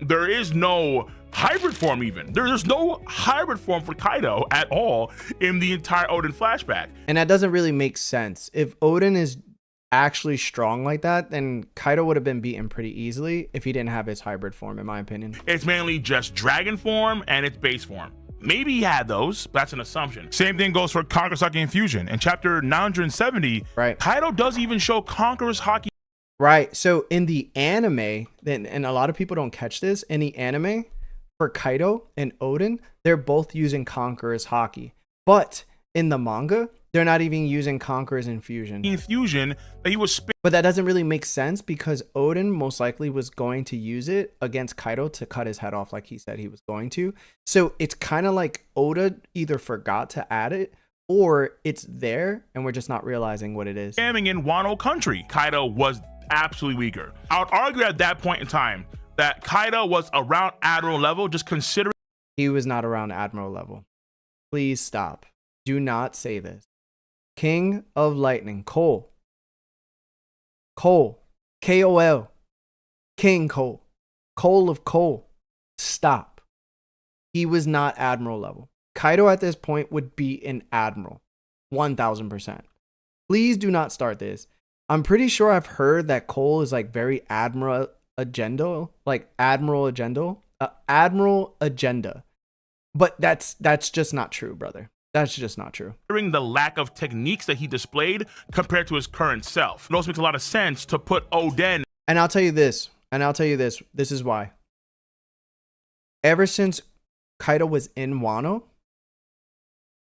There is no hybrid form even. There's no hybrid form for Kaido at all in the entire Odin flashback. And that doesn't really make sense. If Odin is actually strong like that, then Kaido would have been beaten pretty easily if he didn't have his hybrid form, in my opinion. It's mainly just dragon form and its base form. Maybe he had those, but that's an assumption. Same thing goes for Conqueror's Haki Infusion. In chapter 970, Kaido does even show Conqueror's Haki. Right. So in the anime, then, and a lot of people don't catch this, in the anime, for Kaido and Odin, they're both using Conqueror's Haki. But in the manga, they're not even using Conqueror's Infusion. Infusion that he was but that doesn't really make sense because Odin most likely was going to use it against Kaido to cut his head off like he said he was going to. So it's kind of like Oda either forgot to add it or it's there and we're just not realizing what it is. Spamming in Wano country, Kaido was absolutely weaker. I would argue at that point in time that Kaido was around Admiral level, just considering he was not around Admiral level. Please stop. Do not say this. King of Lightning, Cole, K-O-L, King Cole, Cole of Cole. Stop. He was not Admiral level. Kaido at this point would be an Admiral, 1000%. Please do not start this. I'm pretty sure I've heard that Cole is like very Admiral agenda, like Admiral agenda, but that's just not true, brother. That's just not true. Considering the lack of techniques that he displayed compared to his current self, it also makes a lot of sense to put Oden. And I'll tell you this, this is why. Ever since Kaido was in Wano,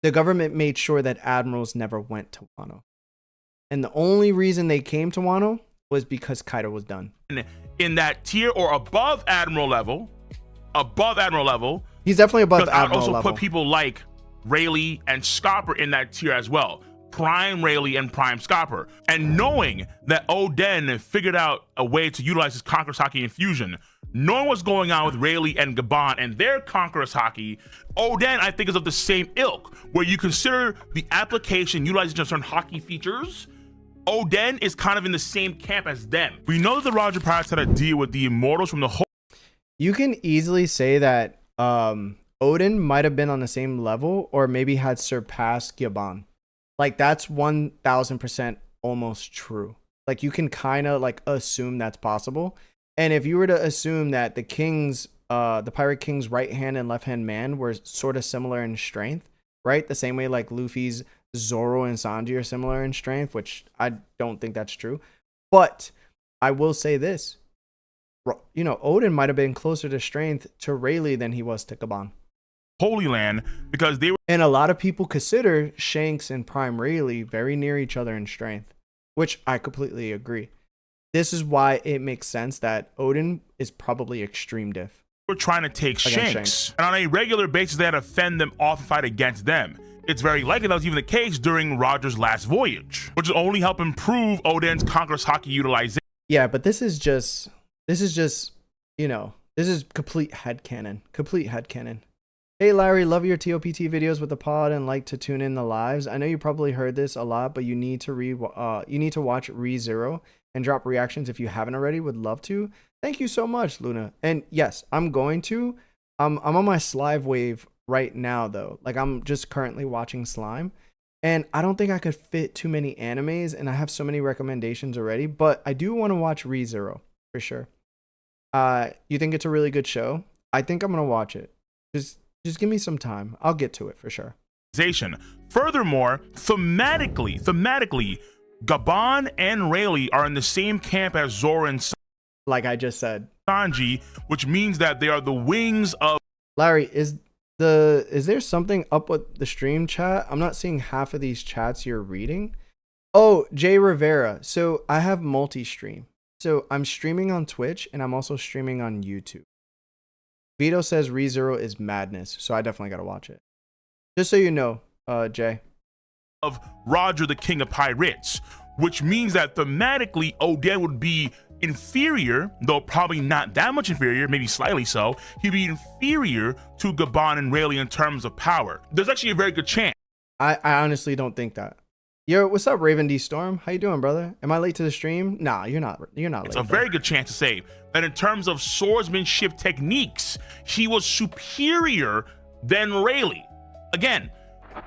the government made sure that admirals never went to Wano. And the only reason they came to Wano was because Kaido was done. In that tier or above Admiral level, he's definitely above Admiral level. I also level. put people like Rayleigh and Scopper in that tier as well. Prime Rayleigh and Prime Scopper. And knowing that Oden figured out a way to utilize his Conqueror's Haki Infusion, knowing what's going on with Rayleigh and Gabon and their Conqueror's Haki, Oden, I think, is of the same ilk, where you consider the application utilizing certain Haki features. Oden is kind of in the same camp as them. We know that the Roger Pirates had a deal with the Immortals from the whole. You can easily say that Odin might have been on the same level or maybe had surpassed Gabon. Like that's 1000% almost true. Like you can kind of like assume that's possible. And if you were to assume that the kings, the Pirate King's right hand and left hand man were sort of similar in strength, right? The same way like Luffy's Zoro and Sanji are similar in strength, which I don't think that's true. But I will say this. you know, Odin might have been closer to strength to Rayleigh than he was to Gabon. Holy Land, because they were And a lot of people consider Shanks and Prime Rayleigh very near each other in strength, which I completely agree. This is why it makes sense that Odin is probably extreme diff. trying to take Against Shanks, and on a regular basis they had to fend them off and fight against them. It's very likely that was even the case during Roger's last voyage, which will only help improve Odin's Conqueror's Haki utilization. Yeah, but this is just, you know, this is complete headcanon. Complete headcanon. Hey Larry, love your TOPT videos with the pod and like to tune in the lives. I know you probably heard this a lot, but you need to watch ReZero and drop reactions if you haven't already. Would love to. Thank you so much, Luna. And yes, I'm going to. I'm on my Slive wave right now though. Like I'm just currently watching Slime, and I don't think I could fit too many animes, and I have so many recommendations already. But I do want to watch ReZero for sure. You think it's a really good show? I think I'm gonna watch it. Just give me some time. I'll get to it for sure. Furthermore, thematically, Gabon and Rayleigh are in the same camp as Zoro and Like I just said, Sanji, which means that they are the wings of. Larry, is there something up with the stream chat? I'm not seeing half of these chats you're reading. Oh, Jay Rivera. So I have multi-stream. So I'm streaming on Twitch and I'm also streaming on YouTube. Vito says ReZero is madness, so I definitely gotta watch it. Just so you know, Jay. Of Roger, the King of Pirates, which means that thematically Odin would be inferior, though probably not that much inferior, maybe slightly so. He'd be inferior to Gabon and Rayleigh in terms of power. There's actually a very good chance. I honestly don't think that. Yo, what's up, Raven D Storm? How you doing, brother? Am I late to the stream? Nah, you're not. You're not late. It's a very good chance to say that in terms of swordsmanship techniques, he was superior than Rayleigh. Again,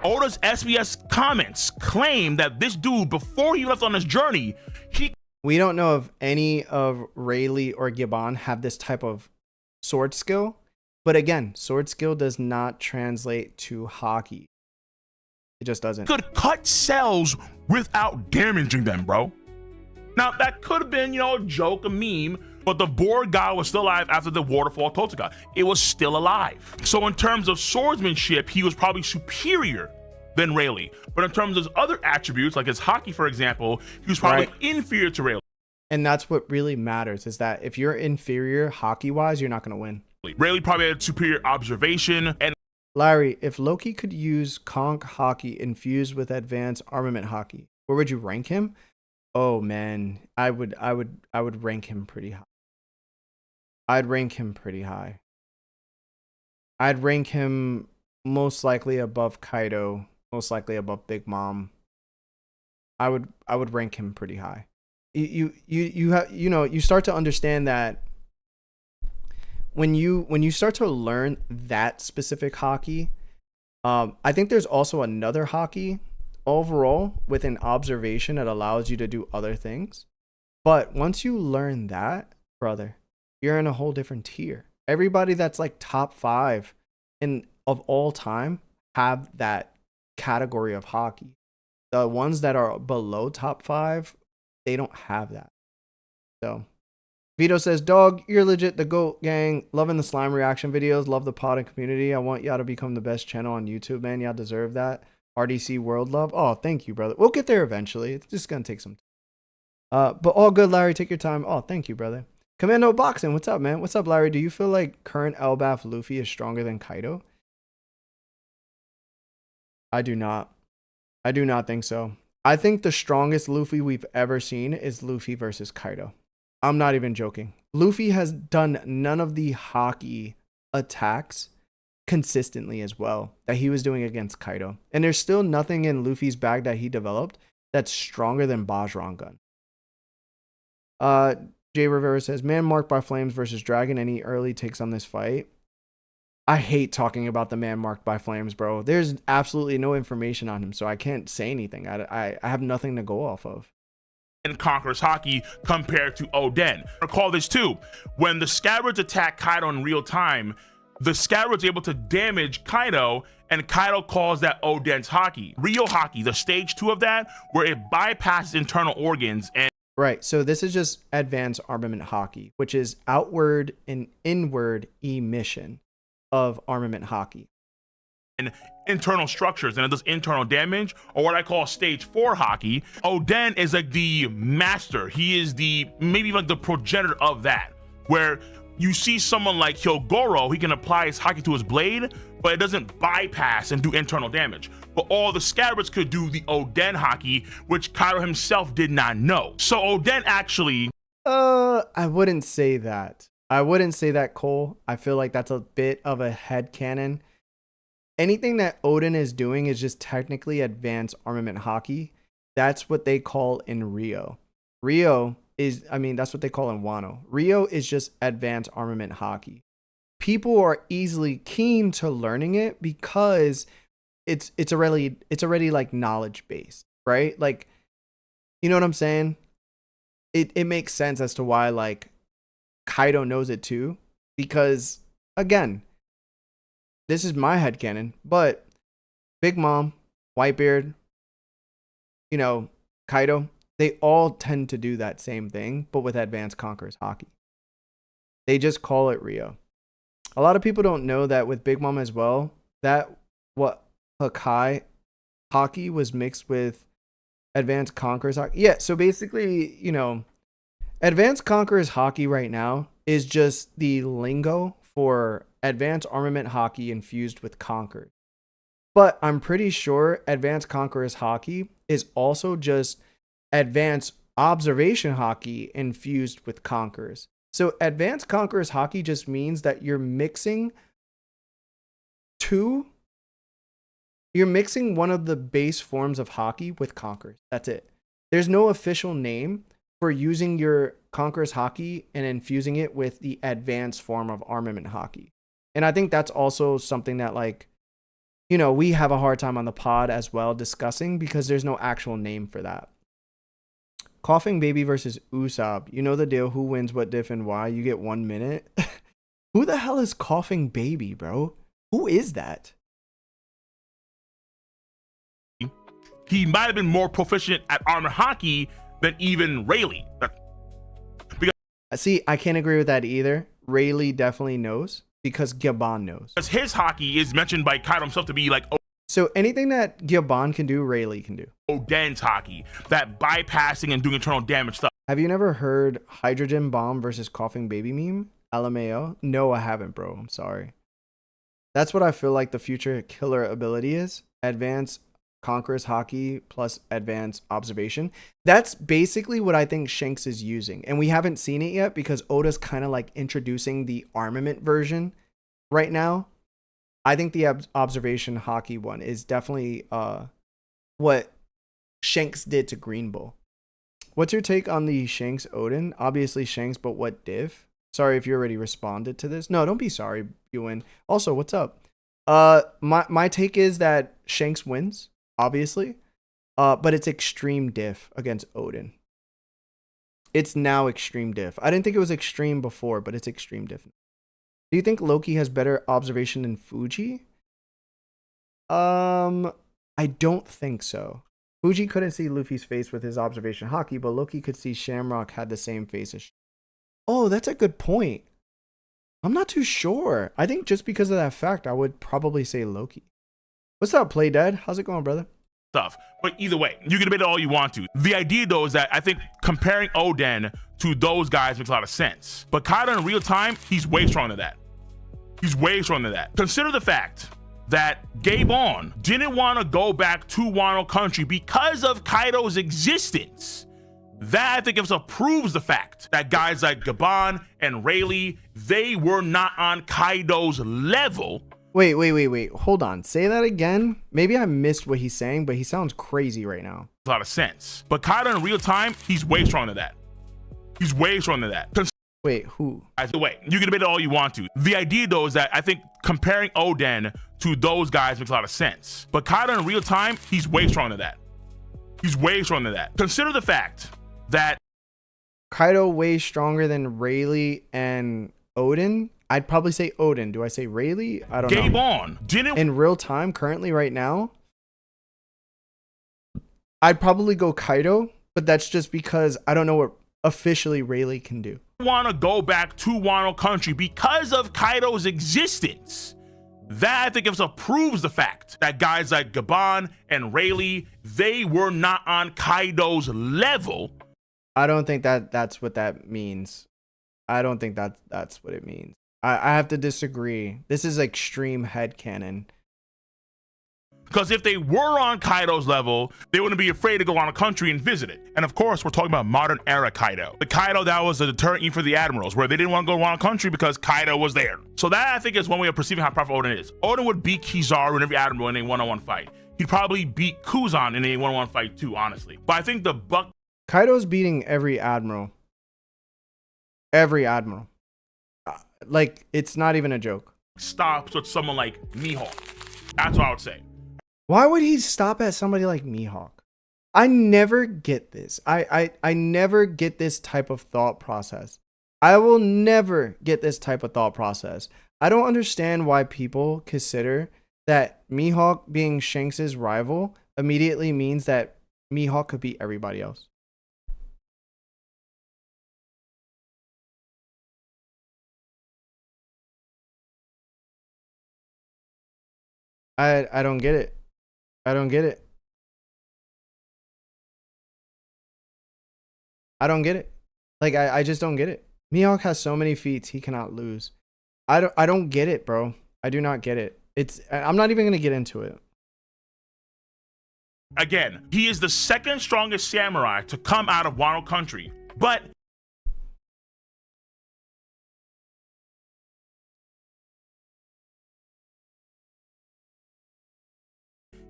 Oda's SBS comments claim that this dude, before he left on his journey, we don't know if any of Rayleigh or Gabon have this type of sword skill. But again, sword skill does not translate to Haki. It just doesn't. Could cut cells without damaging them, bro. Now, that could have been, you know, a joke, a meme, but the Borg guy was still alive after the waterfall Totsuka. It was still alive. So in terms of swordsmanship, he was probably superior than Rayleigh. But in terms of other attributes, like his Haki, for example, he was probably inferior to Rayleigh. And that's what really matters, is that if you're inferior Haki-wise, you're not going to win. Rayleigh probably had superior observation. And Larry, if Loki could use Conch Haki infused with advanced armament Haki, where would you rank him? Oh man, I would rank him pretty high. I'd rank him pretty high. I'd rank him most likely above Kaido, most likely above Big Mom. I would rank him pretty high. You start to understand that when you start to learn that specific Haki, I think there's also another Haki overall with an observation that allows you to do other things. But once you learn that, brother, you're in a whole different tier. Everybody that's like top 5 of all time have that category of Haki. The ones that are below top 5, they don't have that. So Vito says, dog, you're legit the GOAT gang. Loving the slime reaction videos. Love the pod and community. I want y'all to become the best channel on YouTube, man. Y'all deserve that. RDC World Love. Oh, thank you, brother. We'll get there eventually. It's just going to take some time. But all good, Larry. Take your time. Oh, thank you, brother. Commando Boxing. What's up, man? What's up, Larry? Do you feel like current Elbaf Luffy is stronger than Kaido? I do not. I do not think so. I think the strongest Luffy we've ever seen is Luffy versus Kaido. I'm not even joking. Luffy has done none of the Haki attacks consistently as well that he was doing against Kaido. And there's still nothing in Luffy's bag that he developed that's stronger than Bajran Gun. Jay Rivera says, man marked by flames versus dragon. Any early takes on this fight? I hate talking about the man marked by flames, bro. There's absolutely no information on him, so I can't say anything. I have nothing to go off of. And Conqueror's Haki compared to Oden. Recall this too. When the Scabbards attack Kaido in real time, the Scabbards able to damage Kaido, and Kaido calls that Oden's Haki. Real Haki, the stage 2 of that, where it bypasses internal organs and Right. So this is just advanced armament hockey, which is outward and inward emission of armament hockey. And internal structures, and it does internal damage, or what I call stage 4 hockey. Oden is like the master. He is the maybe like the progenitor of that, where you see someone like Hyogoro, he can apply his hockey to his blade, but it doesn't bypass and do internal damage. But all the Scabbards could do the Oden hockey, which Kaido himself did not know. So Oden actually... I wouldn't say that. I wouldn't say that, Cole. I feel like that's a bit of a headcanon. Anything that Oden is doing is just technically advanced armament hockey. That's what they call in Rio. Rio is, I mean, that's what they call in Wano. Rio is just advanced armament hockey. People are easily keen to learning it because it's already like knowledge based, right? Like, you know what I'm saying? It makes sense as to why like Kaido knows it too, because again, this is my headcanon, but Big Mom, Whitebeard, you know, Kaido, they all tend to do that same thing, but with Advanced Conquerors hockey. They just call it Rio. A lot of people don't know that with Big Mom as well, that what Hakai hockey was mixed with Advanced Conquerors hockey. Yeah, so basically, you know, Advanced Conquerors hockey right now is just the lingo for advanced armament hockey infused with Conquerors. But I'm pretty sure Advanced Conquerors hockey is also just advanced observation hockey infused with Conquerors. So Advanced Conquerors hockey just means that you're mixing one of the base forms of hockey with Conquerors. That's it. There's no official name for using your Conquerors hockey and infusing it with the advanced form of armament hockey. And I think that's also something that, like, you know, we have a hard time on the pod as well discussing because there's no actual name for that. Coughing Baby versus Usopp. You know the deal. Who wins what diff and why? You get 1 minute. Who the hell is Coughing Baby, bro? Who is that? He might have been more proficient at armor hockey than even Rayleigh. See, I can't agree with that either. Rayleigh definitely knows because Gabon knows. Because his hockey is mentioned by Kaido himself to be like... So anything that Gabon can do, Rayleigh can do. Oden's hockey, that bypassing and doing internal damage stuff. Have you never heard Hydrogen Bomb versus Coughing Baby meme? LMAO? No, I haven't, bro. I'm sorry. That's what I feel like the future killer ability is. Advanced Conquerors hockey plus advanced observation. That's basically what I think Shanks is using. And we haven't seen it yet because Oda's kind of like introducing the armament version right now. I think the observation hockey one is definitely what Shanks did to Green Bull. What's your take on the Shanks Oden? Obviously Shanks, but what diff? Sorry if you already responded to this. No, don't be sorry, Ewan. Also, what's up? My take is that Shanks wins, obviously. But it's extreme diff against Oden. It's now extreme diff. I didn't think it was extreme before, but it's extreme diff. Do you think Loki has better observation than Fuji? I don't think so. Fuji couldn't see Luffy's face with his observation hockey, but Loki could see Shamrock had the same face as... Oh, that's a good point. I'm not too sure. I think just because of that fact, I would probably say Loki. What's up, Play Dead? How's it going, brother? Stuff. But either way, you can debate it all you want to. The idea, though, is that I think comparing Oden to those guys makes a lot of sense. But Kaido in real time, he's way stronger than that. He's way stronger than that. Consider the fact that Gabon didn't want to go back to Wano Country because of Kaido's existence. That, I think, proves the fact that guys like Gabon and Rayleigh, they were not on Kaido's level. Wait. Hold on. Say that again. Maybe I missed what he's saying, but he sounds crazy right now. A lot of sense. But Kaido in real time, he's way stronger than that. He's way stronger than that. Wait, who? Either way, you can debate it all you want to. The idea, though, is that I think comparing Oden to those guys makes a lot of sense. But Kaido in real time, he's way stronger than that. He's way stronger than that. Consider the fact that Kaido way stronger than Rayleigh and Oden. I'd probably say Oden. Do I say Rayleigh? I don't know. Gabon didn't in real time currently right now. I'd probably go Kaido but that's just because I don't know what officially Rayleigh can do. Want to go back to Wano Country because of Kaido's existence. That, I think, proves the fact that guys like Gabon and Rayleigh, they were not on Kaido's level. I don't think that's what that means. I don't think that's what it means. I have to disagree. This is extreme headcanon. Because if they were on Kaido's level, they wouldn't be afraid to go on a country and visit it. And of course, we're talking about modern era Kaido. The Kaido that was a deterrent for the admirals, where they didn't want to go on a country because Kaido was there. So that, I think, is one way of perceiving how powerful Oden is. Oden would beat Kizaru and every admiral in a one-on-one fight. He'd probably beat Kuzan in a one-on-one fight too, honestly. But I think the buck... Kaido's beating every admiral. Every admiral. Like, it's not even a joke. Stops with someone like Mihawk. That's what I would say. Why would he stop at somebody like Mihawk? I never get this. I never get this type of thought process. I will never get this type of thought process. I don't understand why people consider that Mihawk being Shanks' rival immediately means that Mihawk could beat everybody else. I don't get it. I don't get it. I don't get it. Like, I just don't get it. Mihawk has so many feats he cannot lose. I don't get it, bro. I do not get it. I'm not even gonna get into it. Again, he is the second strongest samurai to come out of Wano Country, but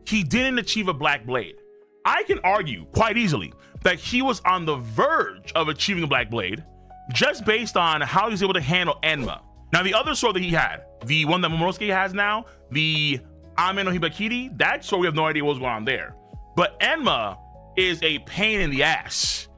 he didn't achieve a Black Blade. I can argue quite easily that he was on the verge of achieving a Black Blade just based on how he was able to handle Enma. Now, the other sword that he had, the one that Momonosuke has now, the Ame no Hibakiri, that sword, we have no idea what was going on there. But Enma is a pain in the ass.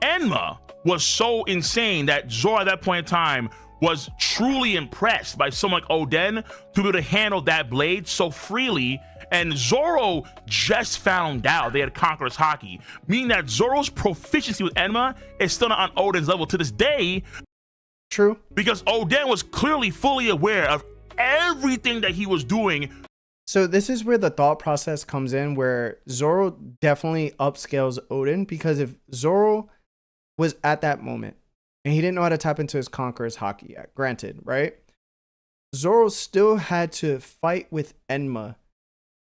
Enma was so insane that Zoro at that point in time was truly impressed by someone like Oden to be able to handle that blade so freely. And Zoro just found out they had Conqueror's Haki, meaning that Zoro's proficiency with Enma is still not on Oden's level to this day. True. Because Oden was clearly fully aware of everything that he was doing. So this is where the thought process comes in, where Zoro definitely upscales Oden, because if Zoro was at that moment and he didn't know how to tap into his Conqueror's Haki yet, granted, right? Zoro still had to fight with Enma,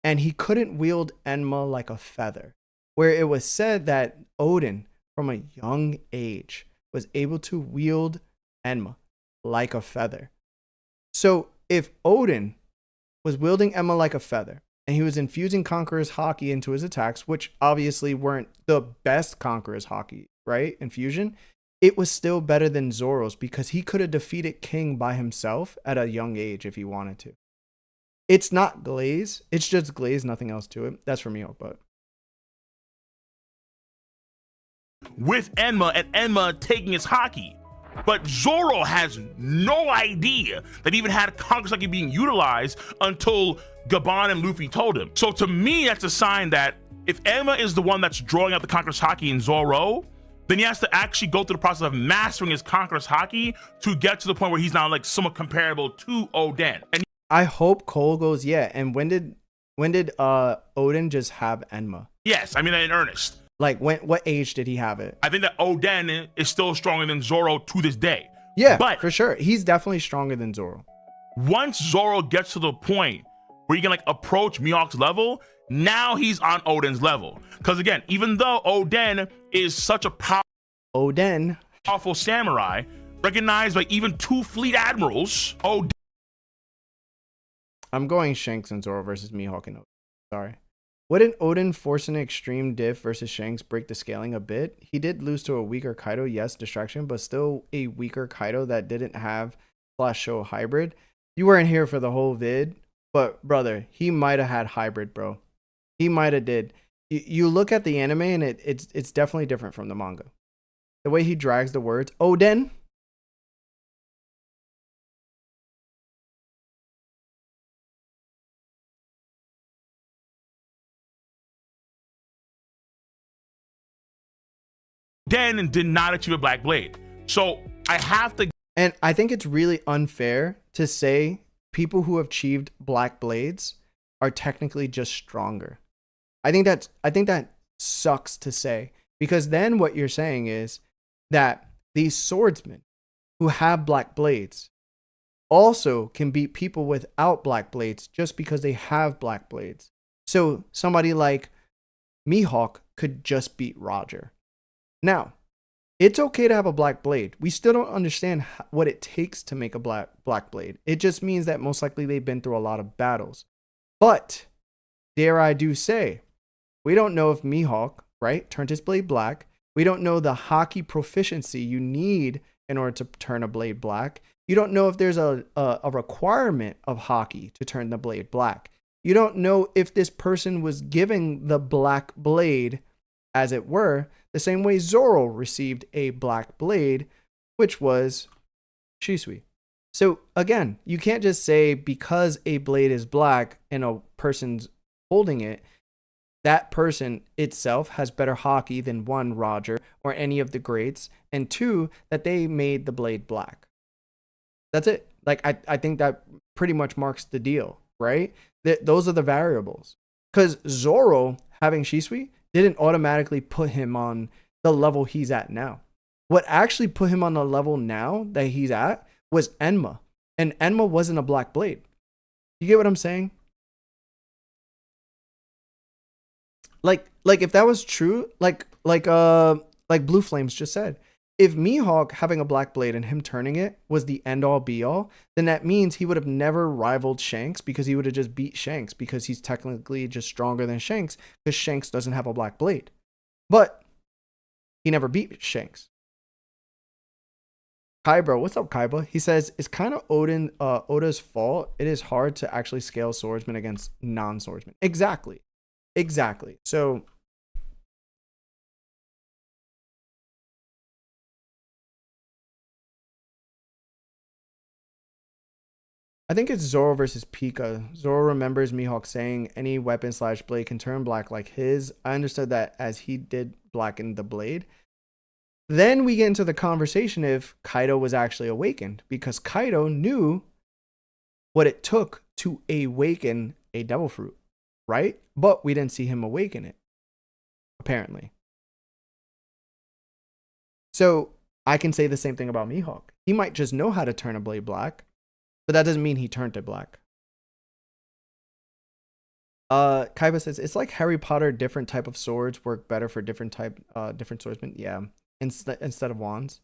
and he couldn't wield Enma like a feather, where it was said that Oden, from a young age, was able to wield Enma like a feather. So if Oden was wielding Enma like a feather, and he was infusing Conqueror's Haki into his attacks, which obviously weren't the best Conqueror's Haki, right? Infusion, it was still better than Zoro's, because he could have defeated King by himself at a young age if he wanted to. It's not glaze. It's just glaze, nothing else to it. That's for me, but with Enma and Enma taking his Haki. But Zoro has no idea that he even had Conqueror's Haki being utilized until Gabon and Luffy told him. So to me, that's a sign that if Enma is the one that's drawing out the Conqueror's Haki in Zoro, then he has to actually go through the process of mastering his Conqueror's Haki to get to the point where he's now like somewhat comparable to Oden. And I hope Cole goes, yeah. And when did Oden just have Enma? yes, I mean in earnest. Like, what age did he have it? I think that Oden is still stronger than Zoro to this day. Yeah, but for sure. He's definitely stronger than Zoro. Once Zoro gets to the point where he can like approach Mihawk's level, now he's on Oden's level. Because again, even though Oden is such a powerful samurai, recognized by even 2 fleet admirals, I'm going Shanks and Zoro versus Mihawk and Oden. Sorry. Wouldn't Oden force an extreme diff versus Shanks break the scaling a bit? He did lose to a weaker Kaido, yes, distraction, but still a weaker Kaido that didn't have /show hybrid. You weren't here for the whole vid, but brother, he might have had hybrid, bro. He might have did. You look at the anime and it's definitely different from the manga. The way he drags the words, Oden. Oden did not achieve a black blade. So I have to. And I think it's really unfair to say people who have achieved black blades are technically just stronger. I think that sucks to say, because then what you're saying is that these swordsmen who have black blades also can beat people without black blades just because they have black blades. So somebody like Mihawk could just beat Roger. Now, it's okay to have a black blade. We still don't understand what it takes to make a black blade. It just means that most likely they've been through a lot of battles. But, dare I do say, we don't know if Mihawk, right, turned his blade black. We don't know the hockey proficiency you need in order to turn a blade black. You don't know if there's a requirement of hockey to turn the blade black. You don't know if this person was given the black blade, as it were, the same way Zoro received a black blade, which was Shisui. So again, you can't just say because a blade is black and a person's holding it, that person itself has better hockey than one, Roger, or any of the greats, and two, that they made the blade black. That's it. Like, I think that pretty much marks the deal, right? Those are the variables. Because Zoro having Shisui didn't automatically put him on the level he's at now. What actually put him on the level now that he's at was Enma. And Enma wasn't a black blade. You get what I'm saying? Like if that was true, like Blue Flames just said, if Mihawk having a black blade and him turning it was the end all be all, then that means he would have never rivaled Shanks, because he would have just beat Shanks, because he's technically just stronger than Shanks, because Shanks doesn't have a black blade. But he never beat Shanks. Kaiba, what's up, Kaiba? He says, it's kind of Oda's fault. It is hard to actually scale swordsmen against non-swordsmen. Exactly. So I think it's Zoro versus Pika. Zoro remembers Mihawk saying any weapon / blade can turn black like his. I understood that as he did blacken the blade. Then we get into the conversation if Kaido was actually awakened, because Kaido knew what it took to awaken a devil fruit, right? But we didn't see him awaken it, apparently. So I can say the same thing about Mihawk. He might just know how to turn a blade black, but that doesn't mean he turned it black. Kaiba says, it's like Harry Potter, different type of swords work better for different swordsmen. Yeah, instead of wands.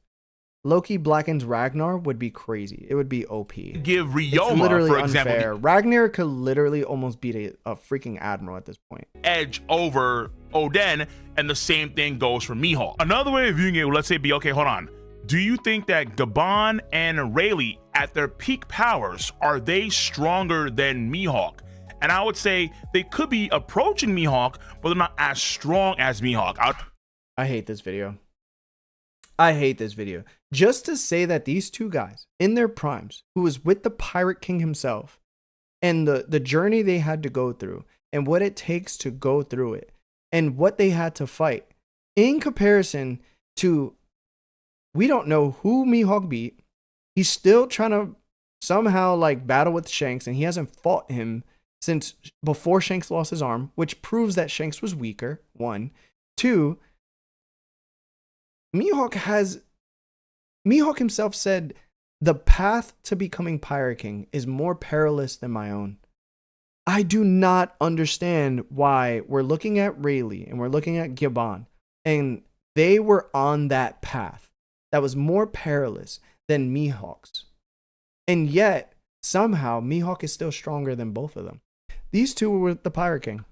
Loki blackens Ragnar would be crazy. It would be OP. Give Ryoma, for example, unfair. Ragnar could literally almost beat a freaking admiral at this point. Edge over Oden, and the same thing goes for Mihawk. Another way of viewing it, let's say, be okay, hold on. Do you think that Gabon and Rayleigh at their peak powers, are they stronger than Mihawk? And I would say they could be approaching Mihawk, but they're not as strong as Mihawk. I hate this video. I hate this video. Just to say that these two guys in their primes, who was with the Pirate King himself, and the journey they had to go through, and what it takes to go through it, and what they had to fight, in comparison to, we don't know who Mihawk beat. He's still trying to somehow like battle with Shanks, and he hasn't fought him since before Shanks lost his arm, which proves that Shanks was weaker, 1. 2, Mihawk himself said, the path to becoming Pirate King is more perilous than my own. I do not understand why we're looking at Rayleigh and we're looking at Gabon, and they were on that path that was more perilous than Mihawk's. And yet, somehow, Mihawk is still stronger than both of them. These two were the Pirate King.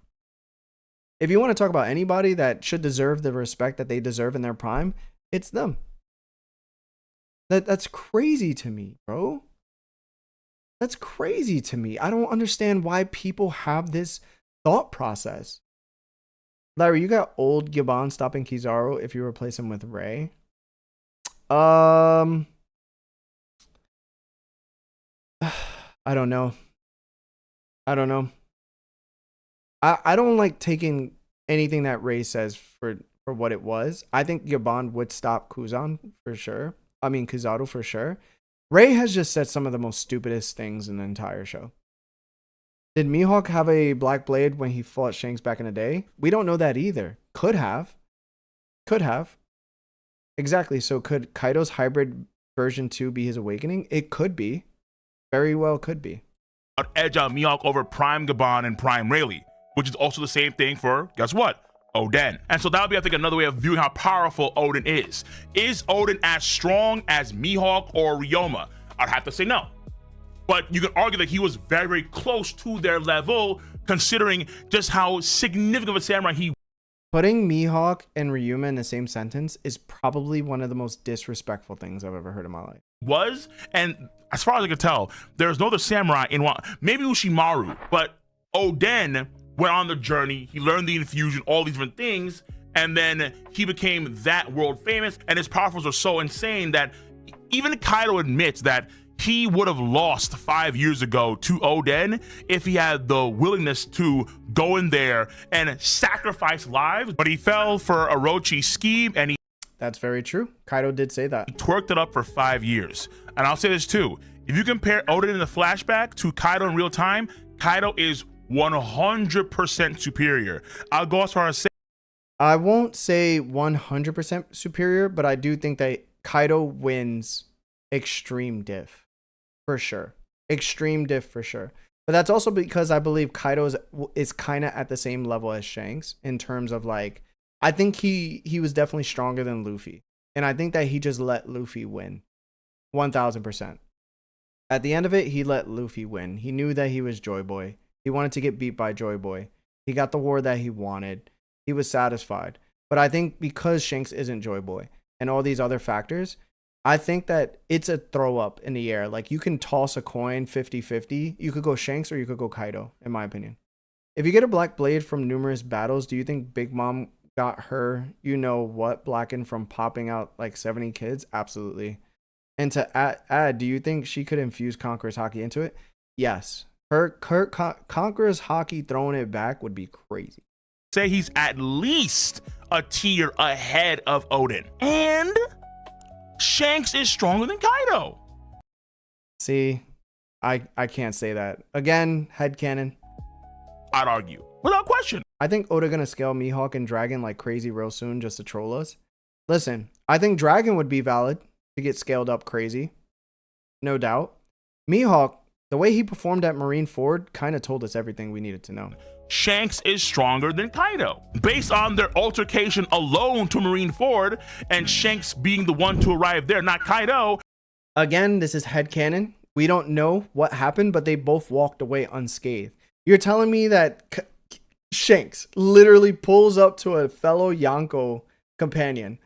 If you want to talk about anybody that should deserve the respect that they deserve in their prime, it's them. That's crazy to me, bro. That's crazy to me. I don't understand why people have this thought process. Larry, you got old Gabon stopping Kizaru if you replace him with Ray. I don't know. I don't like taking anything that Ray says for for what it was. I think your bond would stop Kuzan for sure. I mean, Kizaru for sure. Ray has just said some of the most stupidest things in the entire show. Did Mihawk have a black blade when he fought Shanks back in the day? We don't know that either. Could have. Could have. Exactly. So could Kaido's hybrid version 2 be his awakening? It could be. Very well could be. Edge on Mihawk over Prime Gaban and Prime Rayleigh, which is also the same thing for, guess what? Oden. And so that would be, I think, another way of viewing how powerful Oden is. Is Oden as strong as Mihawk or Ryoma? I'd have to say no. But you can argue that he was very, very close to their level, considering just how significant of a samurai he was. Putting Mihawk and Ryuma in the same sentence is probably one of the most disrespectful things I've ever heard in my life. And as far as I can tell, there's no other samurai in one. Maybe Ushimaru, but Oden went on the journey. He learned the infusion, all these different things, and then he became that world famous. And his powers are so insane that even Kaido admits that he would have lost 5 years ago to Oden if he had the willingness to go in there and sacrifice lives. But he fell for Orochi's scheme, and he That's very true. Kaido did say that. twerked it up for 5 years. And I'll say this too. If you compare Oden in the flashback to Kaido in real time, Kaido is 100% superior. I'll go as far as saying I won't say 100% superior, but I do think that Kaido wins extreme diff. For sure. Extreme diff for sure. But that's also because I believe Kaido is kind of at the same level as Shanks in terms of like, I think he was definitely stronger than Luffy. And I think that he just let Luffy win. 1000%. At the end of it, he let Luffy win. He knew that he was Joy Boy. He wanted to get beat by Joy Boy. He got the war that he wanted. He was satisfied. But I think because Shanks isn't Joy Boy and all these other factors, I think that it's a throw up in the air. Like you can toss a coin 50-50. You could go Shanks or you could go Kaido, in my opinion. If you get a black blade from numerous battles, do you think Big Mom got her, you know what, blackened from popping out like 70 kids? Absolutely. And to add, do you think she could infuse Conqueror's Haki into it? Yes. Her Conqueror's Haki throwing it back would be crazy. say he's at least a tier ahead of Oden. And Shanks is stronger than Kaido. See, I can't say that. Again, headcanon. I'd argue, without question. I think Oda gonna scale Mihawk and Dragon like crazy real soon just to troll us. Listen, I think Dragon would be valid to get scaled up crazy. No doubt. Mihawk, the way he performed at Marineford kind of told us everything we needed to know. Shanks is stronger than Kaido. Based on their altercation alone to Marineford, and Shanks being the one to arrive there, not Kaido. Again, this is headcanon. We don't know what happened, but they both walked away unscathed. You're telling me that Shanks literally pulls up to a fellow Yonko companion,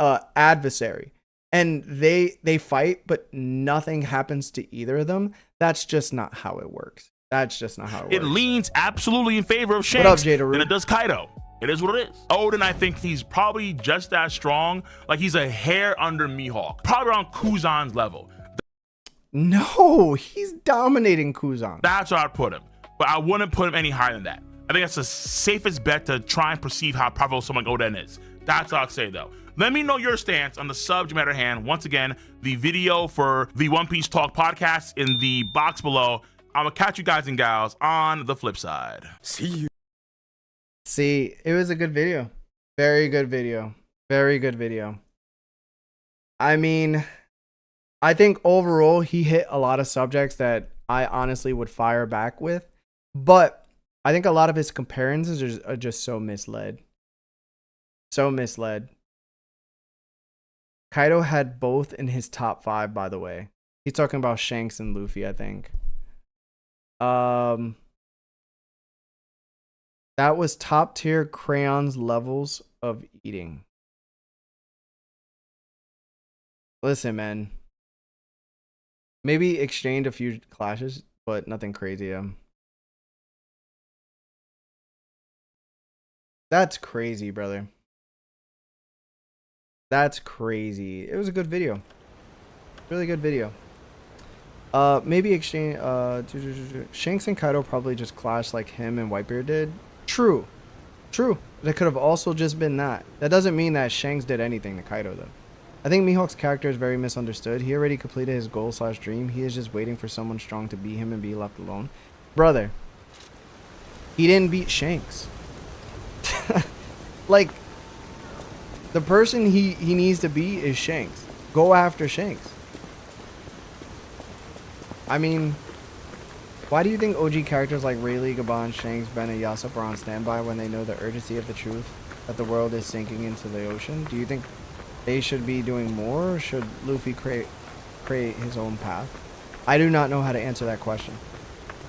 adversary, and they fight, but nothing happens to either of them? That's just not how it works. That's just not how it works. It leans absolutely in favor of Shanks What up, Jada than it does Kaido. It is what it is. Oden, I think he's probably just as strong. Like he's a hair under Mihawk. Probably around Kuzan's level. No, he's dominating Kuzan. That's where I'd put him. But I wouldn't put him any higher than that. I think that's the safest bet to try and perceive how powerful someone like Oden is. That's what I'd say though. Let me know your stance on the subject matter at hand. Once again, the video for the One Piece Talk podcast in the box below. I'm gonna catch you guys and gals on the flip side. See you. See, it was a good video. Very good video. Very good video. I mean, I think overall he hit a lot of subjects that I honestly would fire back with. But I think a lot of his comparisons are just so misled. So misled. Kaido had both in his top 5, by the way. He's talking about Shanks and Luffy, I think. That was top tier Crayon's levels of eating. Listen, man. Maybe exchanged a few clashes, but nothing crazy. That's crazy, brother. That's crazy. It was a good video. Really good video. Maybe exchange. Shanks and Kaido probably just clashed like him and Whitebeard did. True. True. That could have also just been that. That doesn't mean that Shanks did anything to Kaido, though. I think Mihawk's character is very misunderstood. He already completed his goal/dream. He is just waiting for someone strong to beat him and be left alone. Brother, he didn't beat Shanks. Like, the person he needs to beat is Shanks. Go after Shanks. I mean, why do you think OG characters like Rayleigh, Gaban, Shanks, Ben, and Yasop are on standby when they know the urgency of the truth that the world is sinking into the ocean? Do you think they should be doing more, or should Luffy create his own path? I do not know how to answer that question.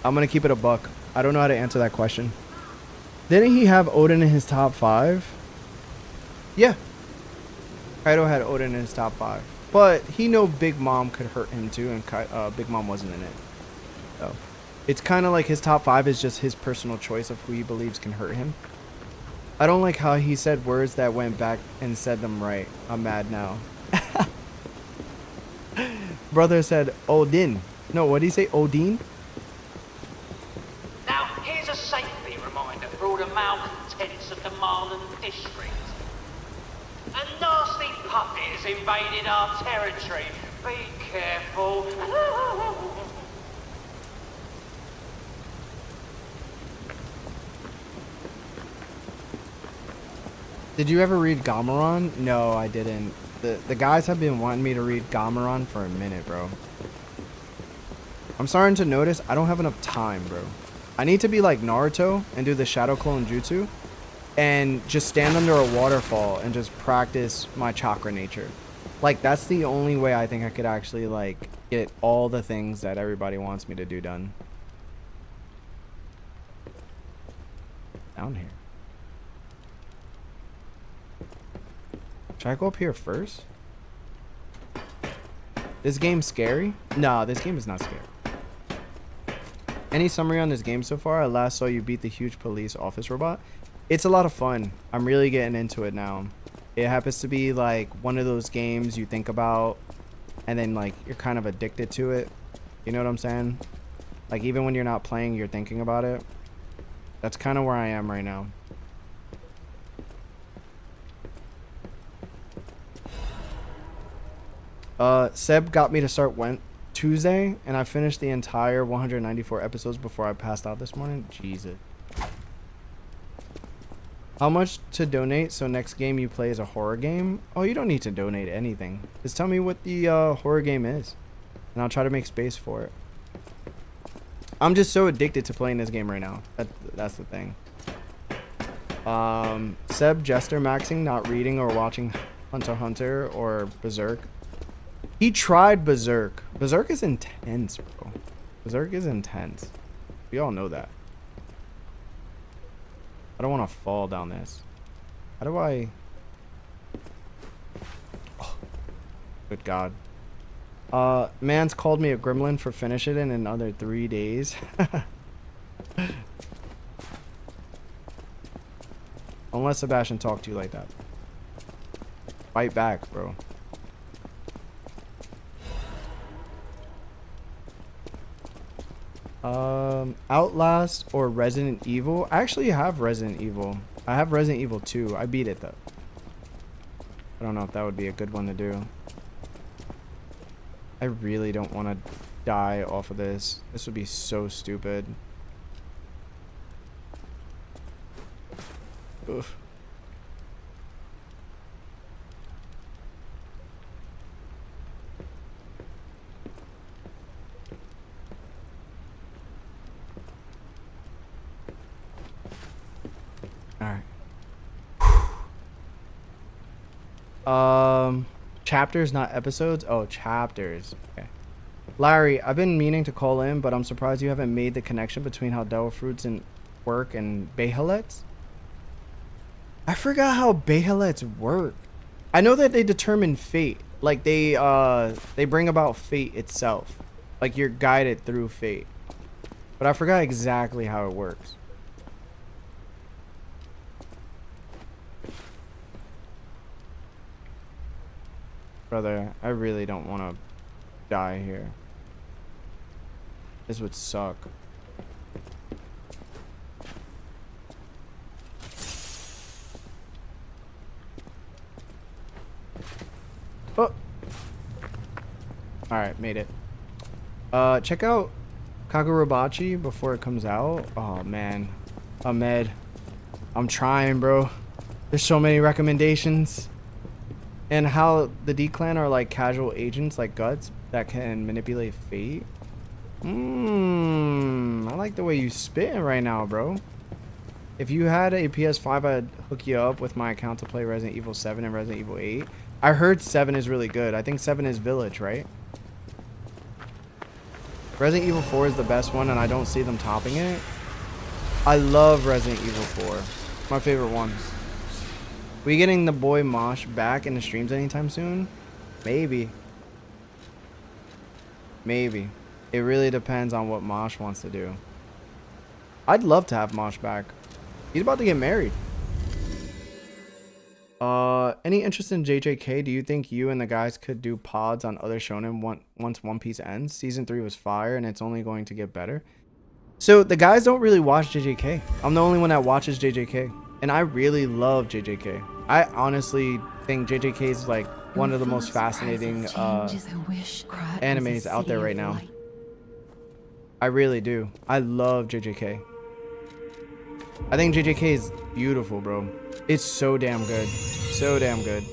I'm gonna keep it a buck. I don't know how to answer that question. Didn't he have Oden in his top 5? Yeah. Kaido had Oden in his top 5. But he know Big Mom could hurt him too, and Big Mom wasn't in it. So it's kind of like his top 5 is just his personal choice of who he believes can hurt him. I don't like how he said words that went back and said them right. I'm mad now. Brother said Odin. No, what did he say? Odin? Now, here's a safety reminder for all the malcontents of the Marlin district. A nasty puppet has invaded our territory. Be careful. Did you ever read Gameron? No, I didn't. The guys have been wanting me to read Gameron for a minute, bro. I'm starting to notice I don't have enough time, bro. I need to be like Naruto and do the Shadow Clone Jutsu and just stand under a waterfall and just practice my chakra nature. Like, that's the only way I think I could actually, like, get all the things that everybody wants me to do done. Down here. Should I go up here first? This game's scary? No, this game is not scary. Any summary on this game so far? I last saw you beat the huge police office robot. It's a lot of fun. I'm really getting into it now. It happens to be like one of those games you think about and then like you're kind of addicted to it. You know what I'm saying? Like even when you're not playing, you're thinking about it. That's kind of where I am right now. Seb got me to start Tuesday, and I finished the entire 194 episodes before I passed out this morning. Jesus. How much to donate so next game you play is a horror game? Oh, you don't need to donate anything. Just tell me what the horror game is, and I'll try to make space for it. I'm just so addicted to playing this game right now. That's the thing. Seb Jester maxing, not reading or watching Hunter x Hunter or Berserk. He tried Berserk. Berserk is intense, bro. Berserk is intense. We all know that. I don't want to fall down this. How do I... Oh, good God. Man's called me a gremlin for finishing it in another 3 days. Unless Sebastian talked to you like that. Fight back, bro. Outlast or Resident Evil? I actually have Resident Evil. I have Resident Evil 2. I beat it though. I don't know if that would be a good one to do. I really don't want to die off of this. This would be so stupid. Oof. Chapters, not episodes. Oh, chapters. Okay. Larry, I've been meaning to call in, but I'm surprised you haven't made the connection between how devil fruits and work and Behelets. I forgot how Behelets work. I know that they determine fate. Like they bring about fate itself. Like you're guided through fate. But I forgot exactly how it works. Brother, I really don't want to die here. This would suck. Oh. Alright, made it. Check out Kagurabachi before it comes out. Oh, man. Ahmed. I'm trying, bro. There's so many recommendations. And how the D-Clan are like casual agents like Guts that can manipulate fate. I like the way you spitting right now, bro. If you had a PS5, I'd hook you up with my account to play Resident Evil 7 and Resident Evil 8. I heard 7 is really good. I think 7 is Village, right? Resident Evil 4 is the best one, and I don't see them topping it. I love Resident Evil 4. My favorite one. We getting the boy Mosh back in the streams anytime soon? Maybe. Maybe. It really depends on what Mosh wants to do. I'd love to have Mosh back. He's about to get married. Any interest in JJK? Do you think you and the guys could do pods on other shonen once One Piece ends? Season 3 was fire and it's only going to get better. So the guys don't really watch JJK. I'm the only one that watches JJK. And I really love JJK. I honestly think JJK is like one of the most fascinating animes out there right now. I really do. I love JJK. I think JJK is beautiful, bro. It's so damn good. So damn good.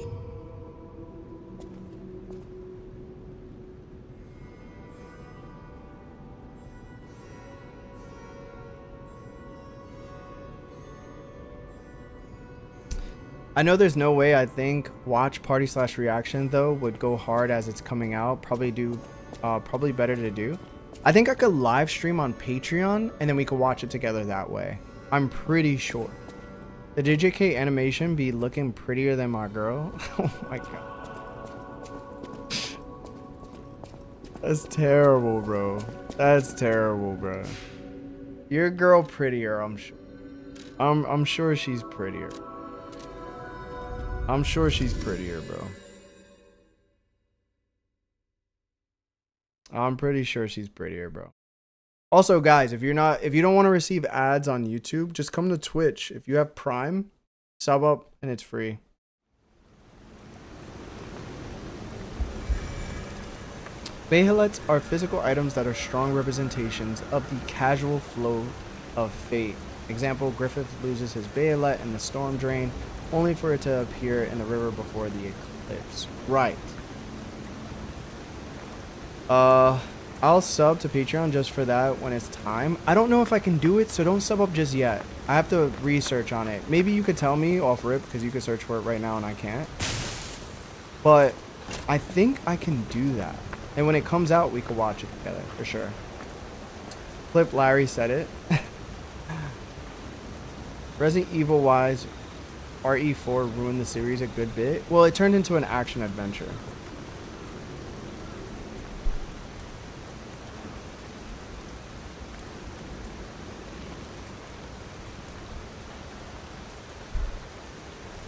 I know there's no way I think watch party / reaction though would go hard as it's coming out. Probably better to do. I think I could live stream on Patreon and then we could watch it together that way. I'm pretty sure. The JJK animation be looking prettier than my girl. Oh my god. That's terrible, bro. That's terrible, bro. Your girl prettier, I'm sure. I'm sure she's prettier. I'm sure she's prettier, bro. I'm pretty sure she's prettier, bro. Also, guys, if you don't want to receive ads on YouTube, just come to Twitch. If you have Prime, sub up and it's free. Bahilets are physical items that are strong representations of the casual flow of fate. Example, Griffith loses his Bahilet in the storm drain, only for it to appear in the river before the eclipse. Right. I'll sub to Patreon just for that when it's time. I don't know if I can do it, so don't sub up just yet. I have to research on it. Maybe you could tell me off rip, because you could search for it right now and I can't. But I think I can do that. And when it comes out, we could watch it together, for sure. Clip Larry said it. Resident Evil wise, RE4 ruined the series a good bit. Well, it turned into an action adventure.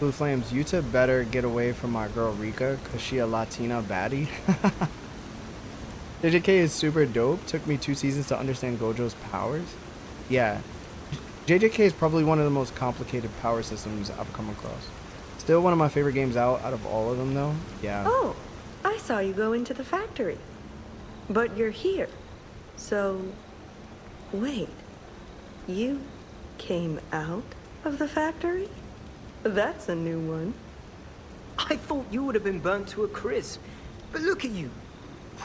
Blue Flames, you two better get away from my girl Rika, cause she a Latina baddie. JJK is super dope. Took me 2 seasons to understand Gojo's powers. Yeah. JJK is probably one of the most complicated power systems I've come across. Still one of my favorite games out of all of them though. Yeah. Oh, I saw you go into the factory. But you're here. So, wait. You came out of the factory? That's a new one. I thought you would have been burnt to a crisp. But look at you.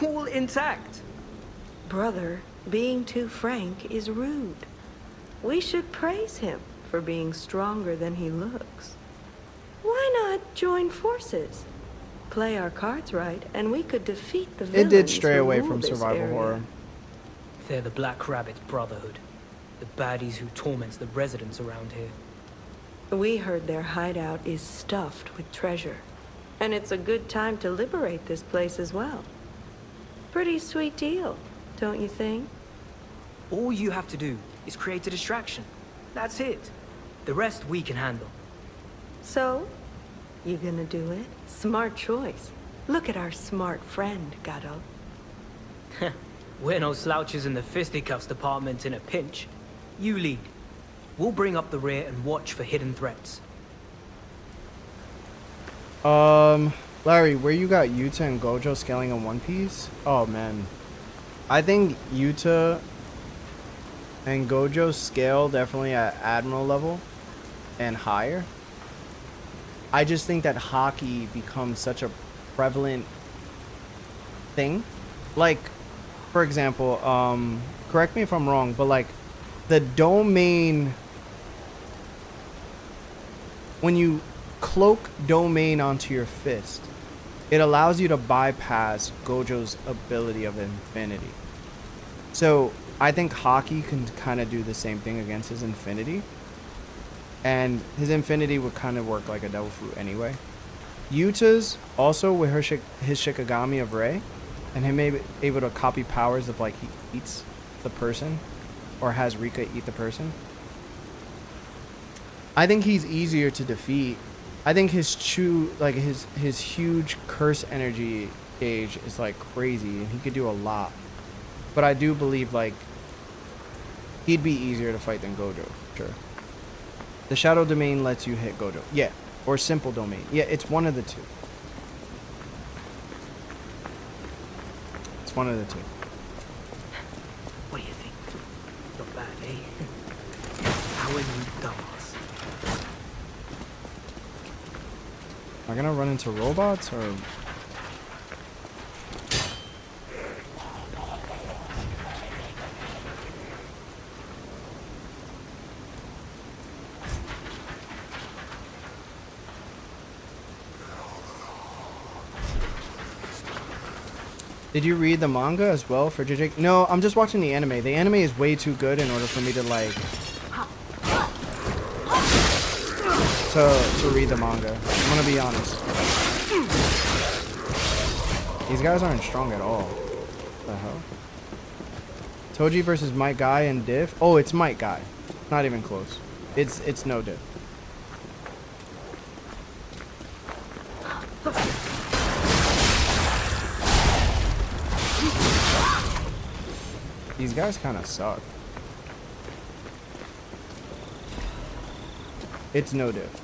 All intact. Brother, being too frank is rude. We should praise him for being stronger than he looks. Why not join forces? Play our cards right, and we could defeat the villains. It did stray who away rule from this survival area. horror. They're the Black Rabbit Brotherhood. The baddies who torment the residents around here. We heard their hideout is stuffed with treasure. And it's a good time to liberate this place as well. Pretty sweet deal, don't you think? All you have to do is create a distraction. That's it. The rest we can handle. So, you gonna do it? Smart choice. Look at our smart friend, Gato. We're no slouches in the fisticuffs department in a pinch. You lead. We'll bring up the rear and watch for hidden threats. What Larry, where you got Yuta and Gojo scaling in One Piece? Oh man, I think Yuta and Gojo scale definitely at Admiral level and higher. I just think that hockey becomes such a prevalent thing. Like, for example, correct me if I'm wrong, but like the domain, when you cloak domain onto your fist, it allows you to bypass Gojo's ability of infinity. So I think hockey can kind of do the same thing against his infinity, and his infinity would kind of work like a devil fruit anyway. Yuta's also with her his Shikigami of Rei, and him able to copy powers of like he eats the person, or has Rika eat the person. I think he's easier to defeat. I think his his huge curse energy gauge is like crazy, and he could do a lot. But I do believe like he'd be easier to fight than Gojo, sure. The shadow domain lets you hit Gojo, yeah, or simple domain, yeah. It's one of the two. It's one of the two. What do you think? Not bad, eh? How are you dumbass? Am I gonna run into robots or? Did you read the manga as well for JJ? No, I'm just watching the anime. The anime is way too good in order for me to like to read the manga. I'm gonna be honest. These guys aren't strong at all. What the hell? Toji versus Might Guy and Diff. Oh, it's Might Guy. Not even close. It's no Diff. These guys kind of suck. It's no diff.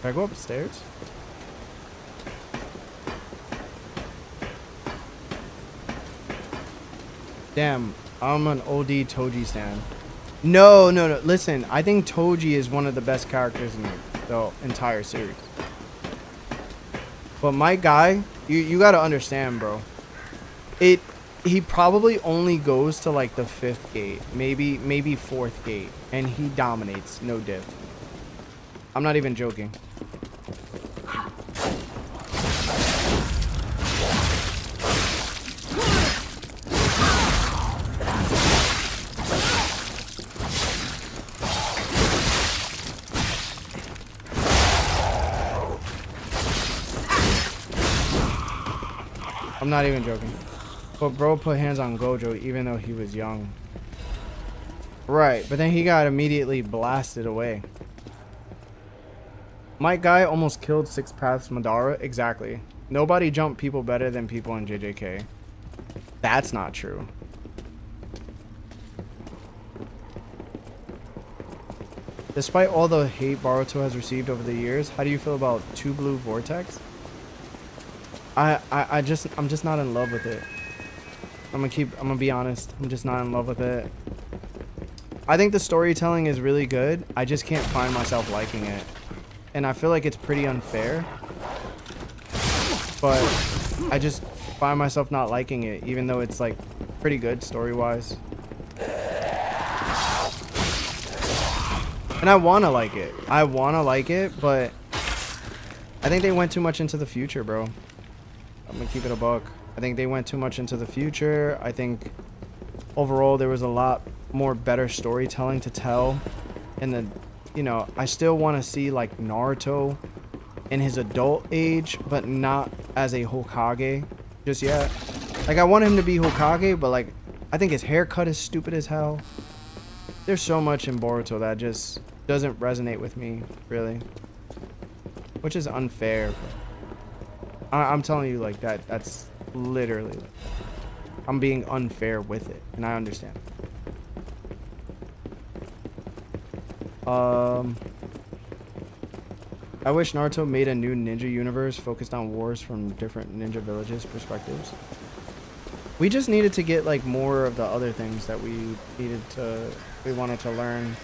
Can I go upstairs? Damn, I'm an OD Toji stan. No. Listen, I think Toji is one of the best characters in the entire series. But my guy, you gotta understand, bro. He probably only goes to like the 5th gate, maybe 4th gate, and he dominates, no diff. I'm not even joking. I'm not even joking. But bro put hands on Gojo even though he was young. Right, but then he got immediately blasted away. My guy almost killed Six Paths Madara. Exactly. Nobody jumped people better than people in JJK. That's not true. Despite all the hate Boruto has received over the years, how do you feel about Two Blue Vortex? I'm just not in love with it. I'm gonna be honest. I'm just not in love with it. I think the storytelling is really good. I just can't find myself liking it. And I feel like it's pretty unfair. But I just find myself not liking it, even though it's like pretty good story-wise. And I wanna like it. But I think they went too much into the future, bro. I'm gonna keep it a buck. I think they went too much into the future. I think overall there was a lot more better storytelling to tell. And then, you know, I still want to see like Naruto in his adult age, but not as a Hokage just yet. Like I want him to be Hokage, but like I think his haircut is stupid as hell. There's so much in Boruto that just doesn't resonate with me, really. Which is unfair. I'm telling you, like, that's literally, like, I'm being unfair with it, and I understand. I wish Naruto made a new ninja universe focused on wars from different ninja villages perspectives. We just needed to get like more of the other things that we wanted to learn.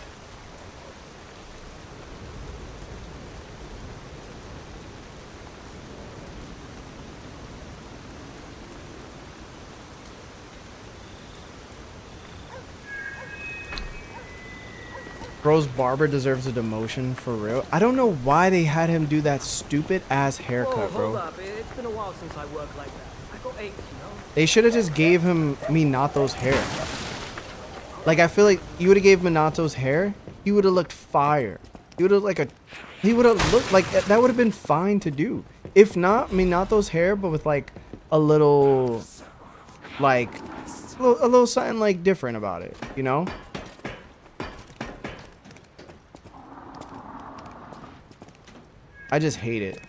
Bro's barber deserves a demotion for real. I don't know why they had him do that stupid ass haircut, Whoa, bro. hold up. It's been a while since I worked like that. I got aches, you know? They should have just gave him Minato's hair. Like, I feel like you would have gave Minato's hair, he would have looked fire. He would have he would have looked like that would have been fine to do. If not, Minato's hair, but with like a little, like, a little something like different about it, you know? I just hate it.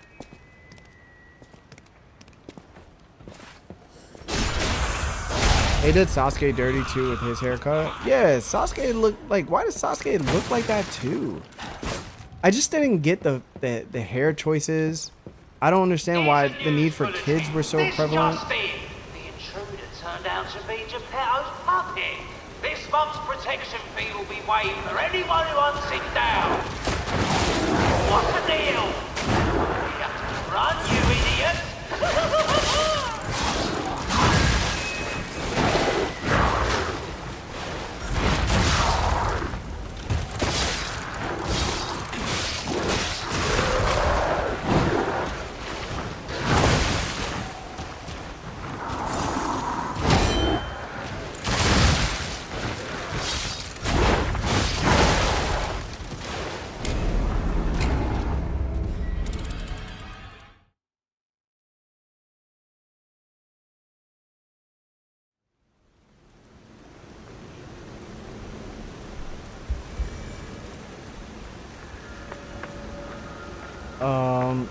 They did Sasuke dirty too with his haircut. Yeah, Sasuke looked like, why does Sasuke look like that too? I just didn't get the hair choices. I don't understand why the need for kids were so prevalent. The intruder turned out to be Geppetto's puppet. This month's protection fee will be waived for anyone who hunts him down. What's the deal? You have to run, you idiot!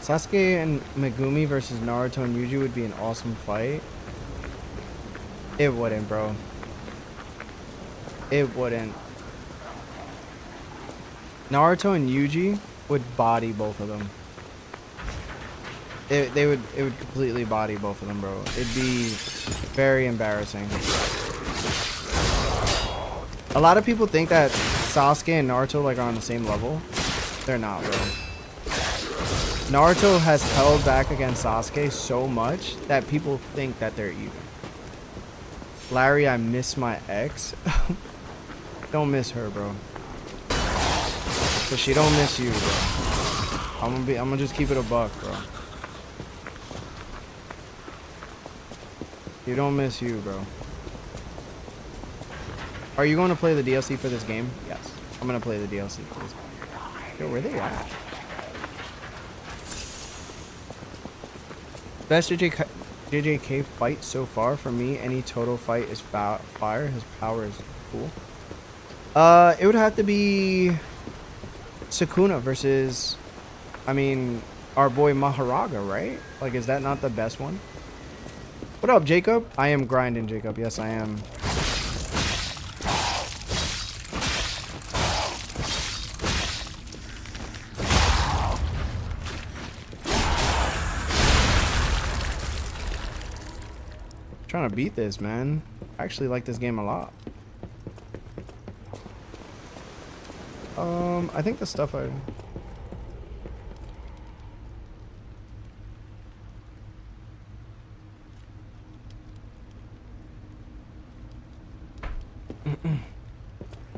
Sasuke and Megumi versus Naruto and Yuji would be an awesome fight. It wouldn't, bro. It wouldn't. Naruto and Yuji would body both of them. It would completely body both of them, bro. It'd be very embarrassing. A lot of people think that Sasuke and Naruto like are on the same level. They're not, bro. Naruto has held back against Sasuke so much that people think that they're even. Larry, I miss my ex. Don't miss her, bro. But she don't miss you, bro. I'm gonna just keep it a buck, bro. You don't miss you, bro. Are you going to play the DLC for this game? Yes. I'm gonna play the DLC for this game. Yo, where they at? Best JJK fight so far for me. Any total fight is fire. His power is cool. It would have to be Sukuna versus, I mean, our boy Maharaga, right? Like, is that not the best one? What up, Jacob? I am grinding, Jacob. Yes, I am. Trying to beat this, man. I actually like this game a lot. I think the stuff I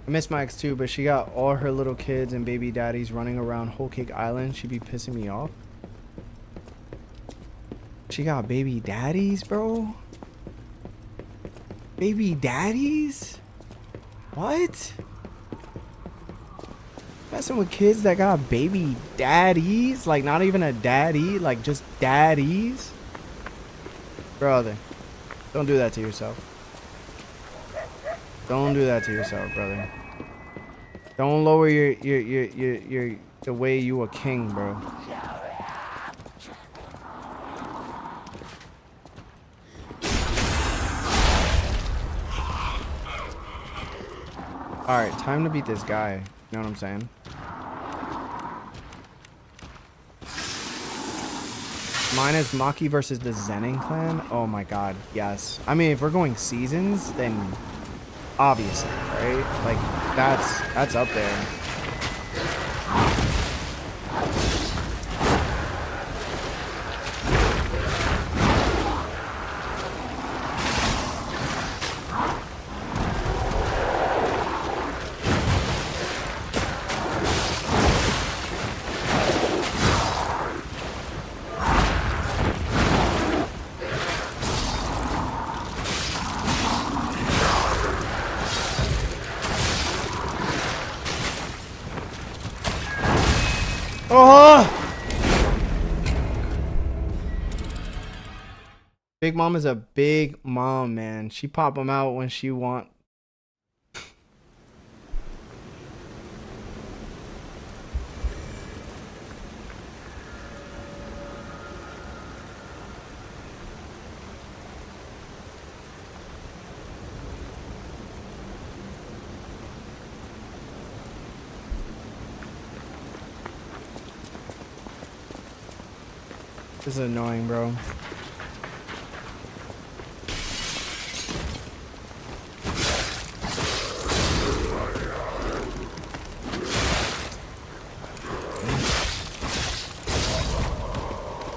miss my ex too, but she got all her little kids and baby daddies running around Whole Cake Island. She'd be pissing me off. She got baby daddies, bro. Baby daddies? What? Messing with kids that got baby daddies? Like, not even a daddy, like just daddies? Brother, don't do that to yourself. Don't do that to yourself, brother. Don't lower the way you a king, bro. All right, time to beat this guy. You know what I'm saying? Mine is Maki versus the Zenin clan. Oh my god, yes. I mean, if we're going seasons, then obviously, right? Like that's up there. Oh! Big Mom is a big mom, man. She pop them out when she want. This is annoying, bro.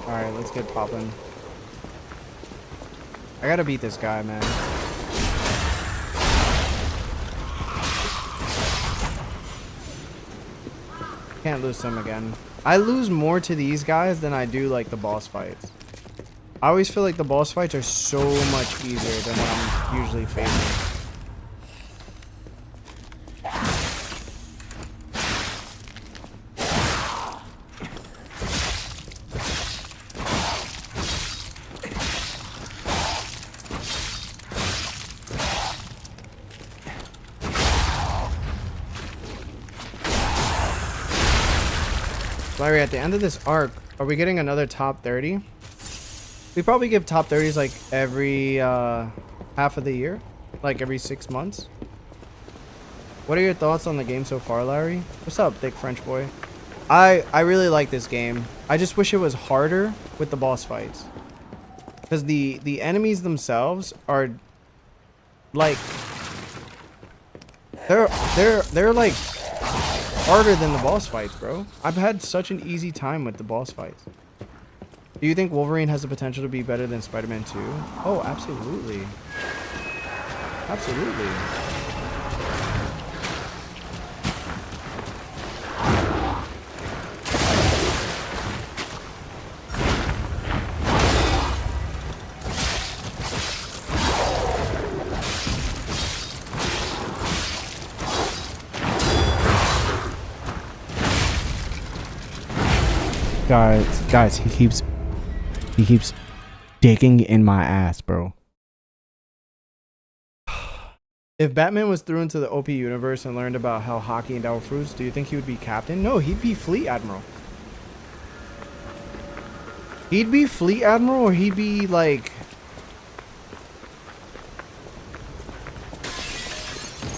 Alright, let's get popping. I gotta beat this guy, man. Can't lose him again. I lose more to these guys than I do like the boss fights. I always feel like the boss fights are so much easier than what I'm usually facing. Larry, at the end of this arc, are we getting another top 30? We probably give top 30s like every half of the year, like every 6 months. What are your thoughts on the game so far, Larry? What's up, thick French boy? I really like this game. I just wish it was harder with the boss fights, because the enemies themselves are like they're like harder than the boss fights, bro. I've had such an easy time with the boss fights. Do you think Wolverine has the potential to be better than Spider-Man 2? Oh, absolutely. Absolutely. Guys, he keeps digging in my ass, bro. If Batman was thrown into the OP universe and learned about how hockey and devil fruits, do you think he would be captain? No, he'd be fleet admiral. He'd be fleet admiral, or he'd be like,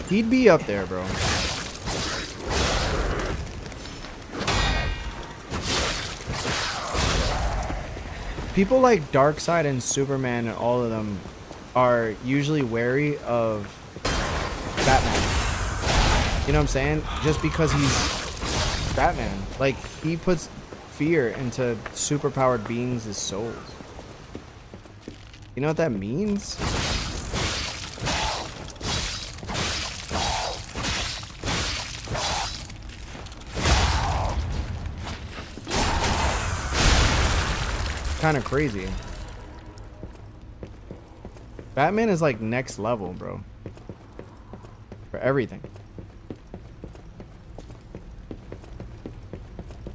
he'd be up there, bro. People like Darkseid and Superman and all of them are usually wary of Batman. You know what I'm saying? Just because he's Batman. Like, he puts fear into superpowered beings' souls. You know what that means? Kind of crazy. Batman is like next level, bro, for everything.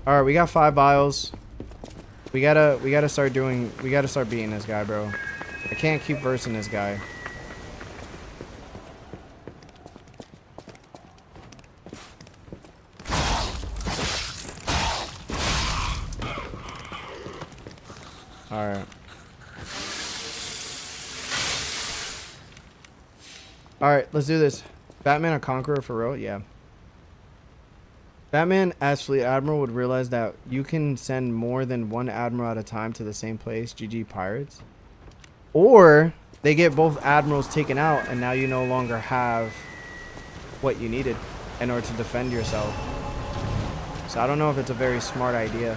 All right, we got 5 vials. We gotta start beating this guy, bro. I can't keep versing this guy. Alright. Alright, let's do this. Batman a conqueror for real? Yeah. Batman as Fleet Admiral would realize that you can send more than one Admiral at a time to the same place, GG Pirates. Or they get both Admirals taken out and now you no longer have what you needed in order to defend yourself. So I don't know if it's a very smart idea.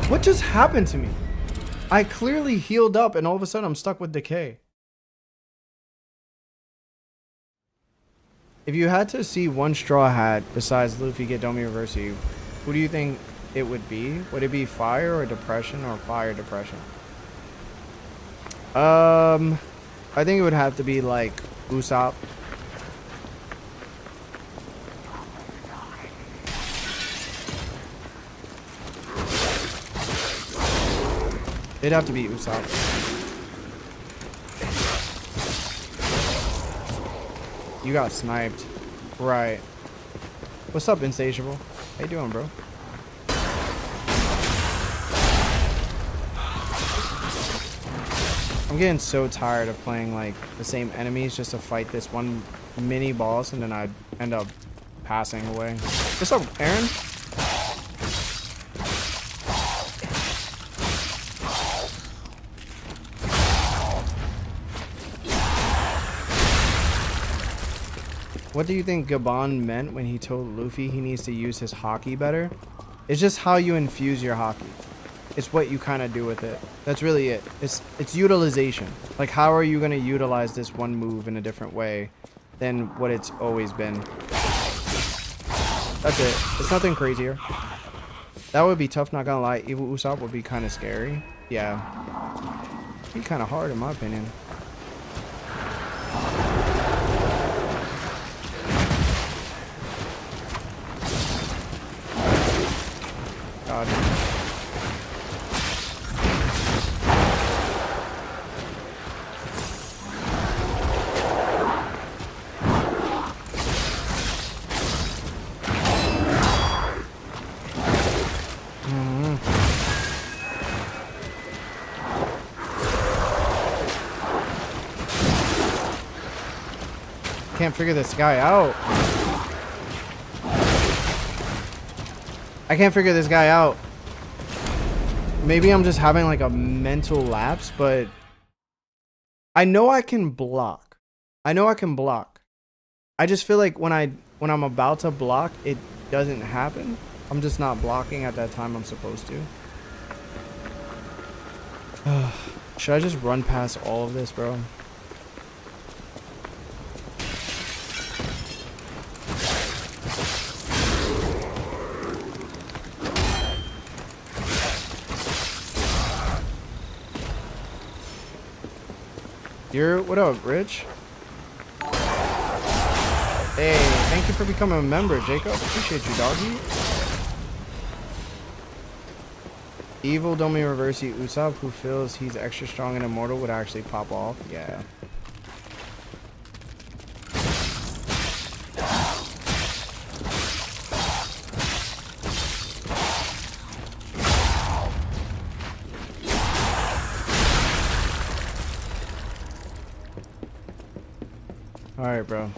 What just happened to me? I clearly healed up and all of a sudden I'm stuck with decay. If you had to see one Straw Hat besides Luffy get Domi Reversi, who do you think it would be? Would it be Fire or Depression or Fire Depression? I think it would have to be like Usopp. It'd have to be Usopp. You got sniped. Right. What's up, Insatiable? How you doing, bro? I'm getting so tired of playing like the same enemies just to fight this one mini boss and then I'd end up passing away. What's up, Aaron? What do you think Gabon meant when he told Luffy he needs to use his haki better? It's just how you infuse your haki. It's what you kind of do with it. That's really it. It's utilization. Like, how are you going to utilize this one move in a different way than what it's always been? That's it. It's nothing crazier. That would be tough, not gonna lie. Evil Usopp would be kind of scary. Yeah. Be kind of hard in my opinion. God. Can't figure this guy out. I can't figure this guy out. Maybe I'm just having like a mental lapse, but I know I can block. I know I can block. I just feel like when I'm about to block, it doesn't happen. I'm just not blocking at that time I'm supposed to. Should I just run past all of this, bro? What up, Rich? Hey, thank you for becoming a member, Jacob. Appreciate you, doggy. Evil Domi Reversi Usopp, who feels he's extra strong and immortal, would actually pop off. Yeah. Alright, bro.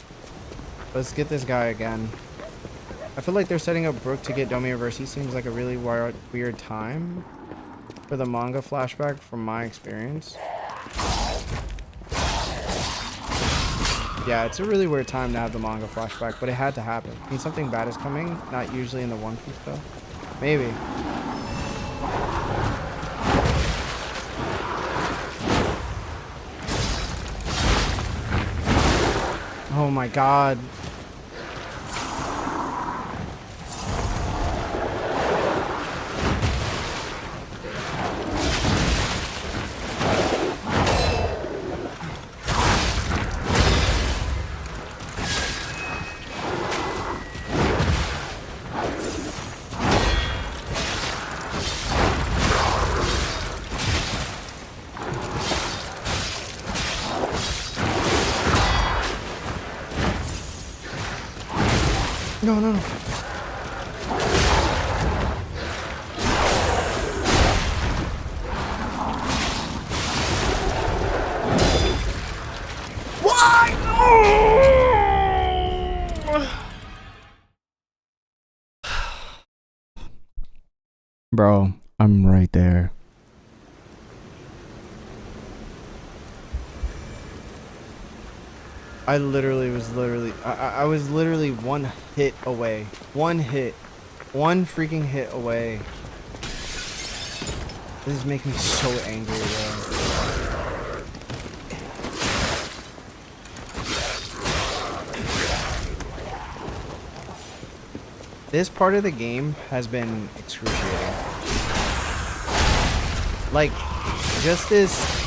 Let's get this guy again. I feel like they're setting up Brook to get Domi Reversi. Seems like a really weird time for the manga flashback from my experience. Yeah, it's a really weird time to have the manga flashback, but it had to happen. I mean, something bad is coming. Not usually in the One Piece, though. Maybe. Oh my god. No, no, no. Why? No! Bro, I'm right there. I was literally one hit away. One hit. One freaking hit away. This is making me so angry, bro. This part of the game has been excruciating. Like, just this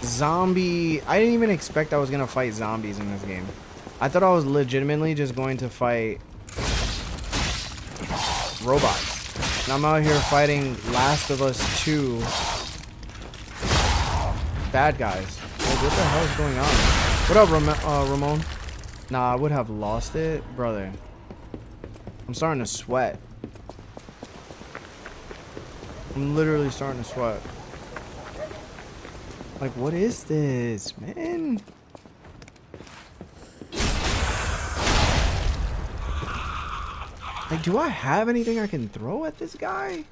zombie. I didn't even expect I was gonna fight zombies in this game. I thought I was legitimately just going to fight robots. And I'm out here fighting Last of Us 2 bad guys. Like, what the hell is going on? What up, Ramon? Nah, I would have lost it, brother. I'm starting to sweat. I'm literally starting to sweat. Like, what is this, man? Like, do I have anything I can throw at this guy?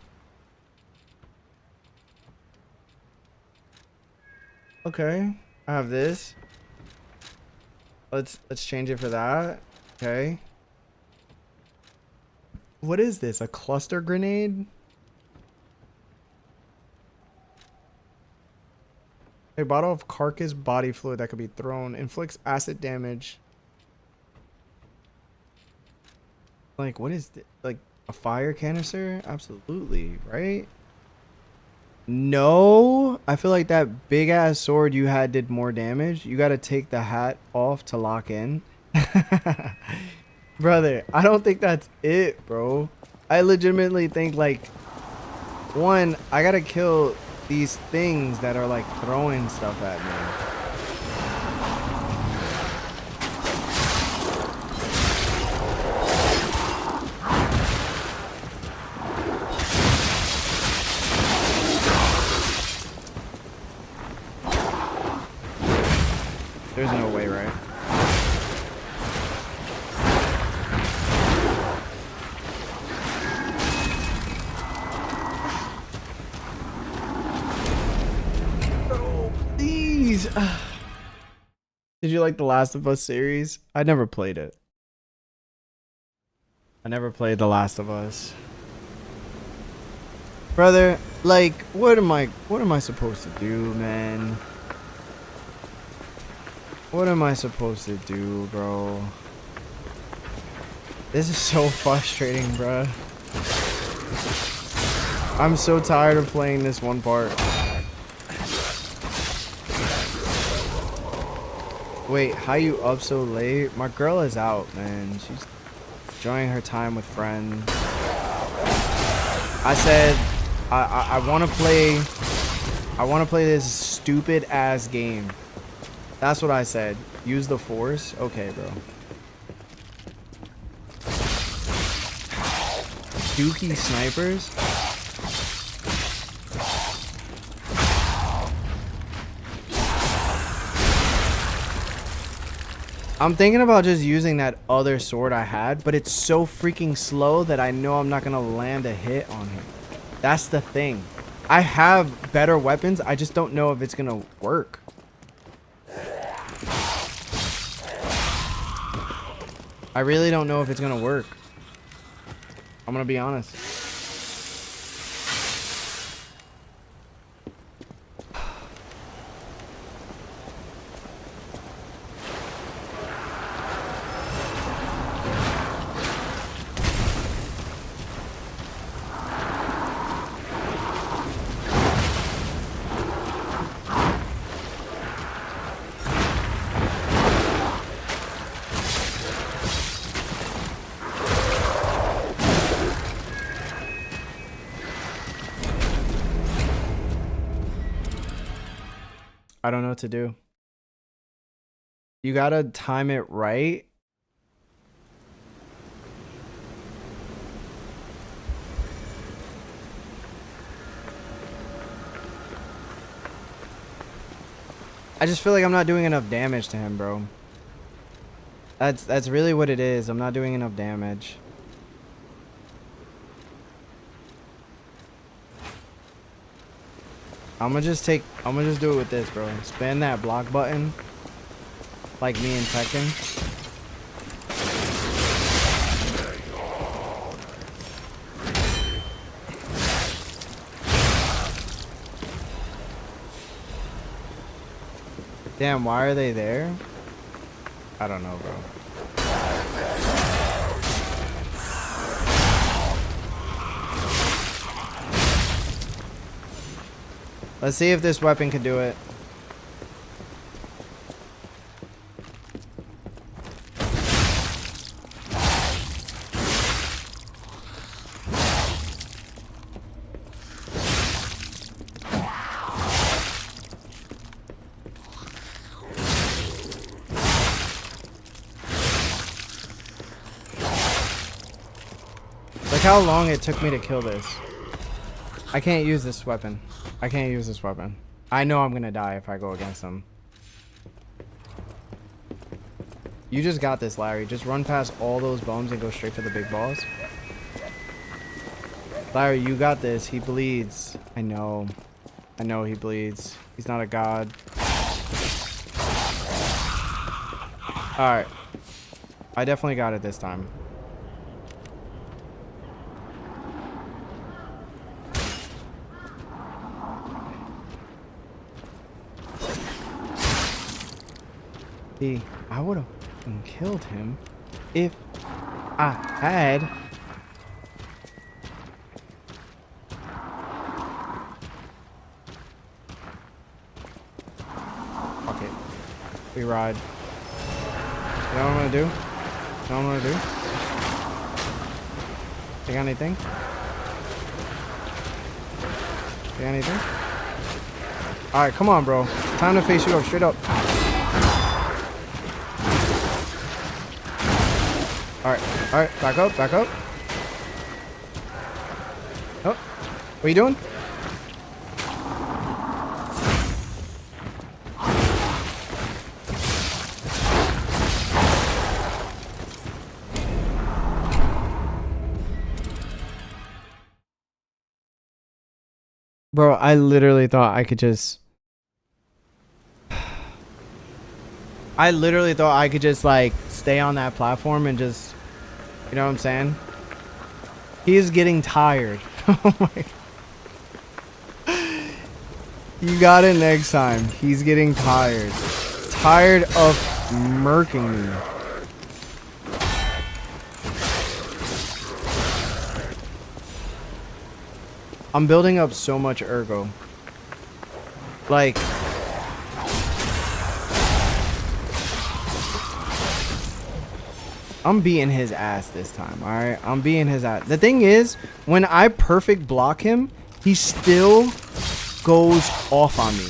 Okay, I have this. Let's change it for that. Okay. What is this? A cluster grenade? A bottle of carcass body fluid that could be thrown. Inflicts acid damage. Like, what is this? Like, a fire canister? Absolutely, right? No. I feel like that big ass sword you had did more damage. You gotta take the hat off to lock in. Brother, I don't think that's it, bro. I legitimately think, like, one, I gotta kill these things that are like throwing stuff at me. There's no way, right? Oh, please. Did you like The Last of Us series? I never played it. I never played The Last of Us. Brother, like, what am I supposed to do, man? What am I supposed to do, bro? This is so frustrating, bro. I'm so tired of playing this one part. Wait, how you up so late? My girl is out, man. She's enjoying her time with friends. I said I want to play this stupid ass game. That's what I said. Use the force? Okay, bro. Dookie snipers? I'm thinking about just using that other sword I had, but it's so freaking slow that I know I'm not gonna land a hit on him. That's the thing. I have better weapons, I just don't know if it's gonna work. I really don't know if it's gonna work. I'm gonna be honest. I don't know what to do. You gotta time it right. I just feel like I'm not doing enough damage to him, bro. That's really what it is. I'm not doing enough damage. I'm gonna just do it with this, bro. Spam that block button. Like me in Tekken. Damn, why are they there? I don't know, bro. Let's see if this weapon can do it. Look how long it took me to kill this. I can't use this weapon. I can't use this weapon. I know I'm gonna die if I go against him. You just got this, Larry. Just run past all those bombs and go straight for the big balls. Larry, you got this. He bleeds. I know. I know he bleeds. He's not a god. Alright. I definitely got it this time. See, I would have killed him if I had. Fuck it. We ride. You know what I'm gonna do? You know what I'm gonna do? You got anything? You got anything? Alright, come on, bro. Time to face you up, straight up. Alright, back up, back up. Oh, what are you doing? Bro, I literally thought I could just... I literally thought I could just, like, stay on that platform and just... You know what I'm saying? He's getting tired. Oh my... You got it next time. He's getting tired. Tired of murking me. I'm building up so much ergo. Like... I'm beating his ass this time, alright? I'm beating his ass. The thing is, when I perfect block him, he still goes off on me.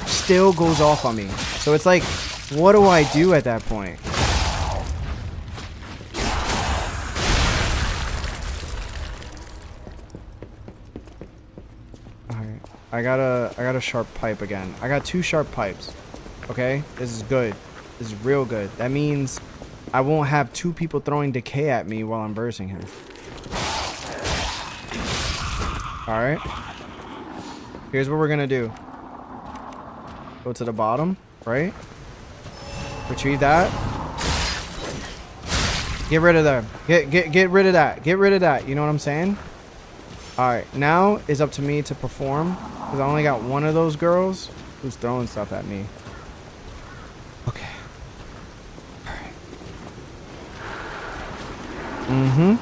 Still goes off on me. So it's like, what do I do at that point? Alright. I got a sharp pipe again. I got 2 sharp pipes. Okay? This is good. This is real good. That means I won't have 2 people throwing decay at me while I'm bursting him. Alright. Here's what we're gonna do. Go to the bottom, right? Retrieve that. Get rid of them. Get rid of that. Get rid of that. You know what I'm saying? Alright, now is up to me to perform. Because I only got one of those girls who's throwing stuff at me. Okay. Alright. Mm-hmm.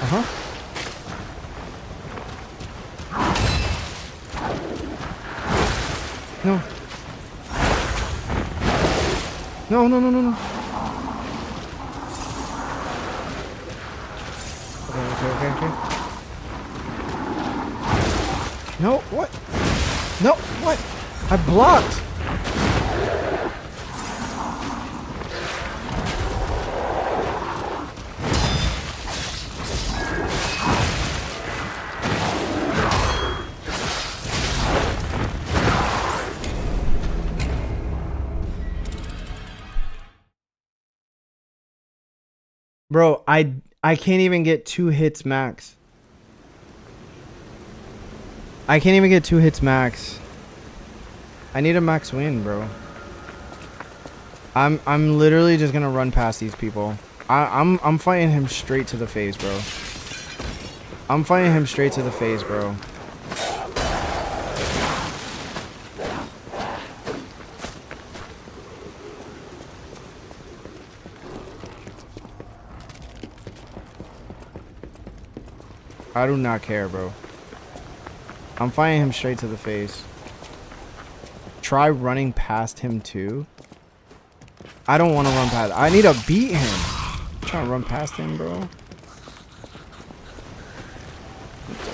Uh-huh. No. No, no, no, no, no. Okay. No, what? No, what? I blocked. Bro, I can't even get 2 hits max. I can't even get 2 hits max. I need a max win, bro. I'm literally just gonna run past these people. I'm fighting him straight to the face, bro. I'm fighting him straight to the face, bro. I do not care, bro. I'm fighting him straight to the face. Try running past him too. I don't want to run past. I need to beat him. I'm trying to run past him, bro.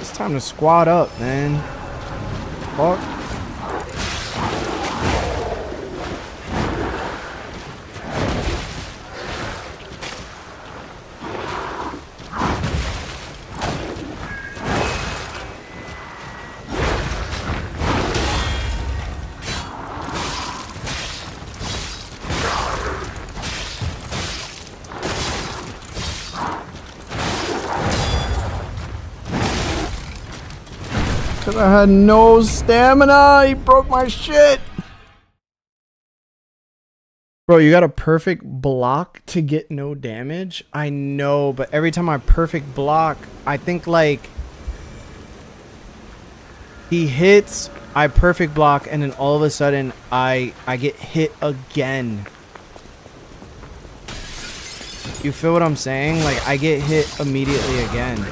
It's time to squat up, man. Fuck. Cause I had no stamina. He broke my shit. Bro, you got a perfect block to get no damage? I know, but every time I perfect block, I think like he hits, I perfect block, and then all of a sudden I get hit again. You feel what I'm saying? Like I get hit immediately again.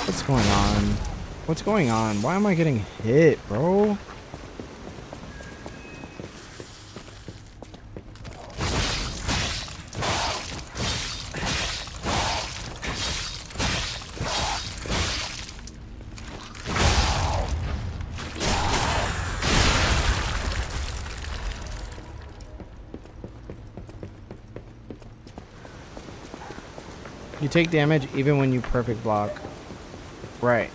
What's going on? What's going on? Why am I getting hit, bro? You take damage even when you perfect block. Right.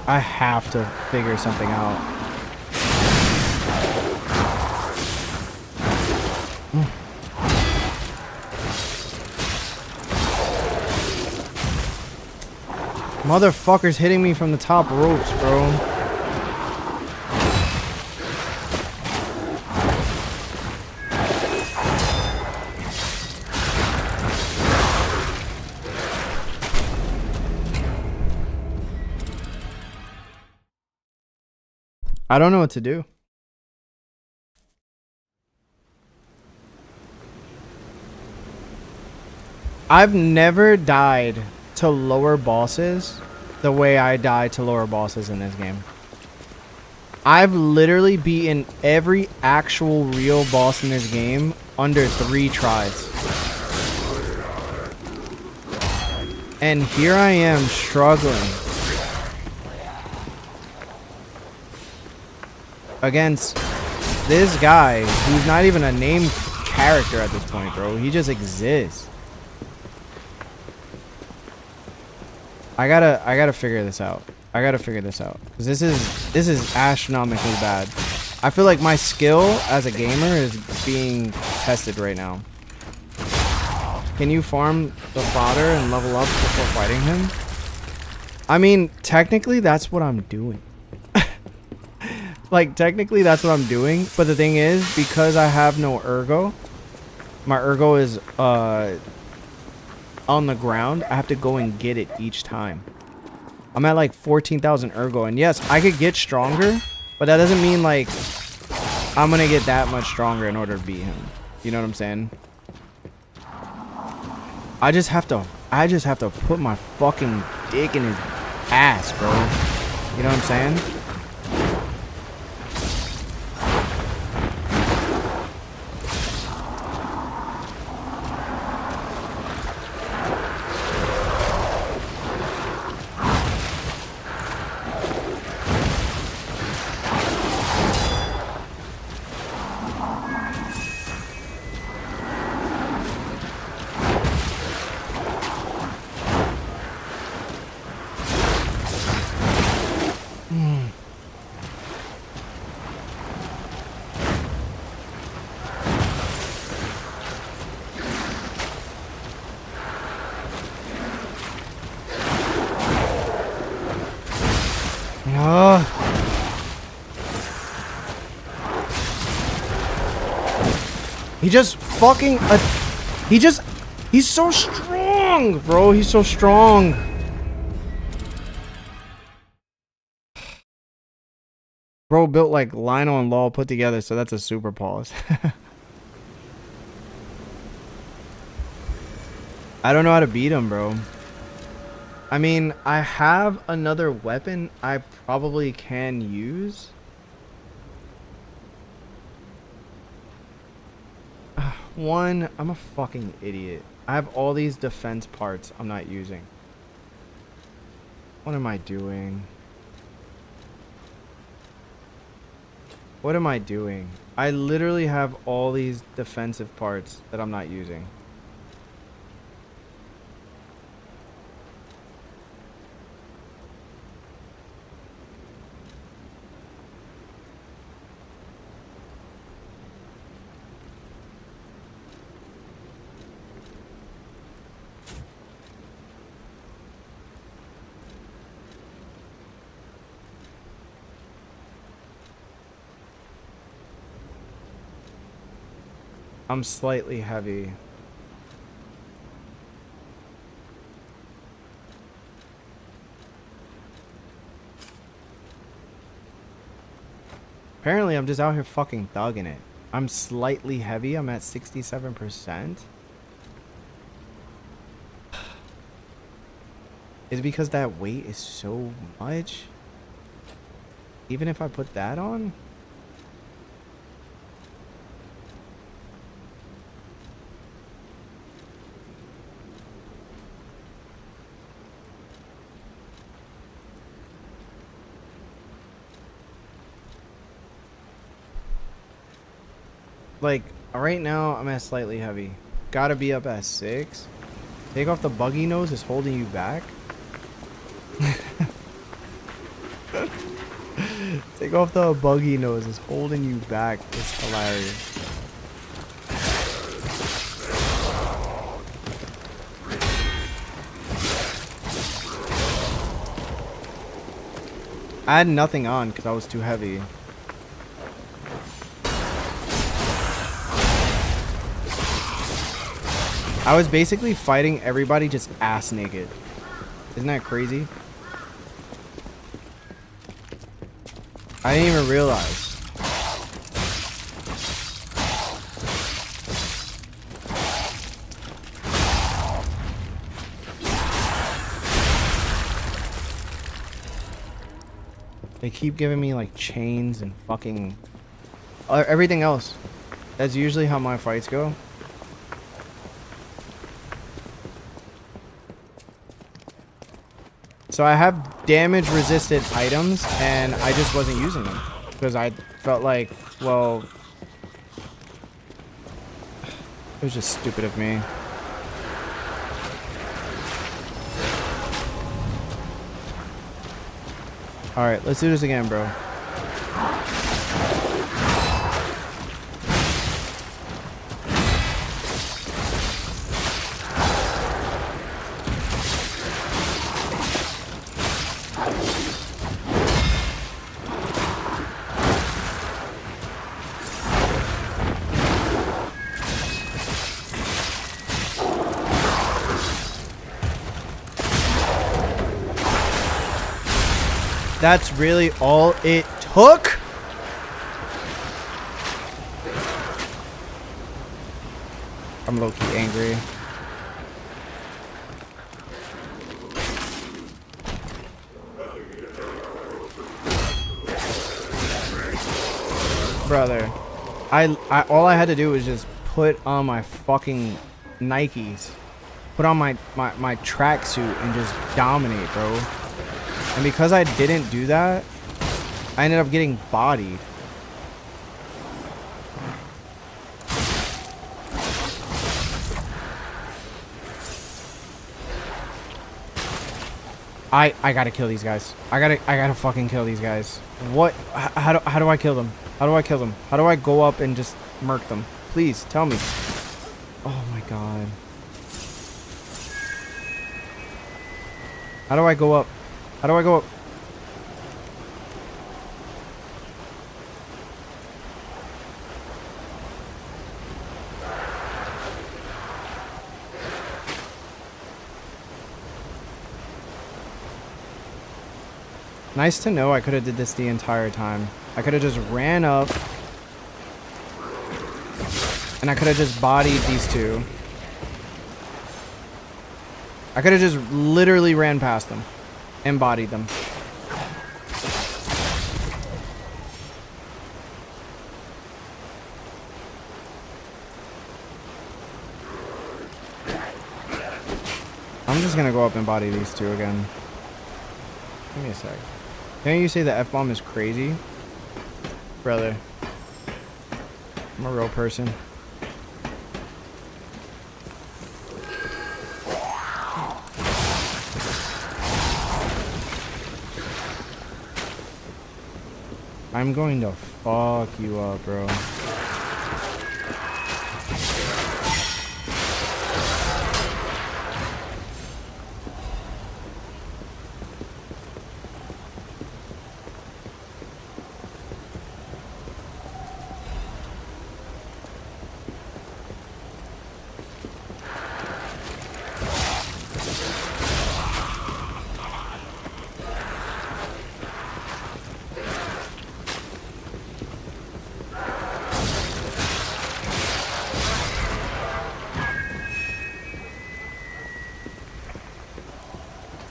I have to figure something out. Motherfuckers hitting me from the top ropes, bro. I don't know what to do. I've never died to lower bosses the way I die to lower bosses in this game. I've literally beaten every actual real boss in this game under 3 tries. And here I am struggling against this guy who's not even a named character at this point, bro. He just exists. I gotta figure this out. I gotta figure this out, because this is astronomically bad. I feel like my skill as a gamer is being tested right now. Can you farm the fodder and level up before fighting him? I mean, technically that's what I'm doing. Like, technically that's what I'm doing, but the thing is, because I have no ergo, my ergo is on the ground, I have to go and get it each time. I'm at like 14,000 ergo, and yes, I could get stronger, but that doesn't mean like I'm gonna get that much stronger in order to beat him. You know what I'm saying? I just have to put my fucking dick in his ass, bro. You know what I'm saying? He just fucking... He's so strong, bro. He's so strong. Bro built like Lionel and Law put together, so that's a super pause. I don't know how to beat him, bro. I mean, I have another weapon I probably can use. One, I'm a fucking idiot. I have all these defense parts I'm not using. What am I doing? What am I doing? I literally have all these defensive parts that I'm not using. I'm slightly heavy. Apparently, I'm just out here fucking thugging it. I'm slightly heavy. I'm at 67%. Is it because that weight is so much? Even if I put that on? Like, right now, I'm at slightly heavy. Gotta be up at 6. Take off the buggy nose is holding you back. Take off the buggy nose is holding you back. It's hilarious. I had nothing on because I was too heavy. I was basically fighting everybody just ass naked. Isn't that crazy? I didn't even realize. They keep giving me like chains and fucking everything else. That's usually how my fights go. So I have damage resistant items and I just wasn't using them because I felt like, well, it was just stupid of me. All right, let's do this again, bro. That's really all it took? I'm low-key angry. Brother, I all I had to do was just put on my fucking Nikes, put on my tracksuit and just dominate, bro. And because I didn't do that, I ended up getting bodied. I gotta kill these guys. I gotta fucking kill these guys. What? How do I kill them? How do I kill them? How do I go up and just murk them? Please tell me. Oh my god. How do I go up? How do I go up? Nice to know I could have did this the entire time. I could have just ran up. And I could have just bodied these two. I could have just literally ran past them. And bodied them. I'm just gonna go up and body these two again. Give me a sec. Can't you say the F-bomb is crazy? Brother. I'm a real person. I'm going to fuck you up, bro.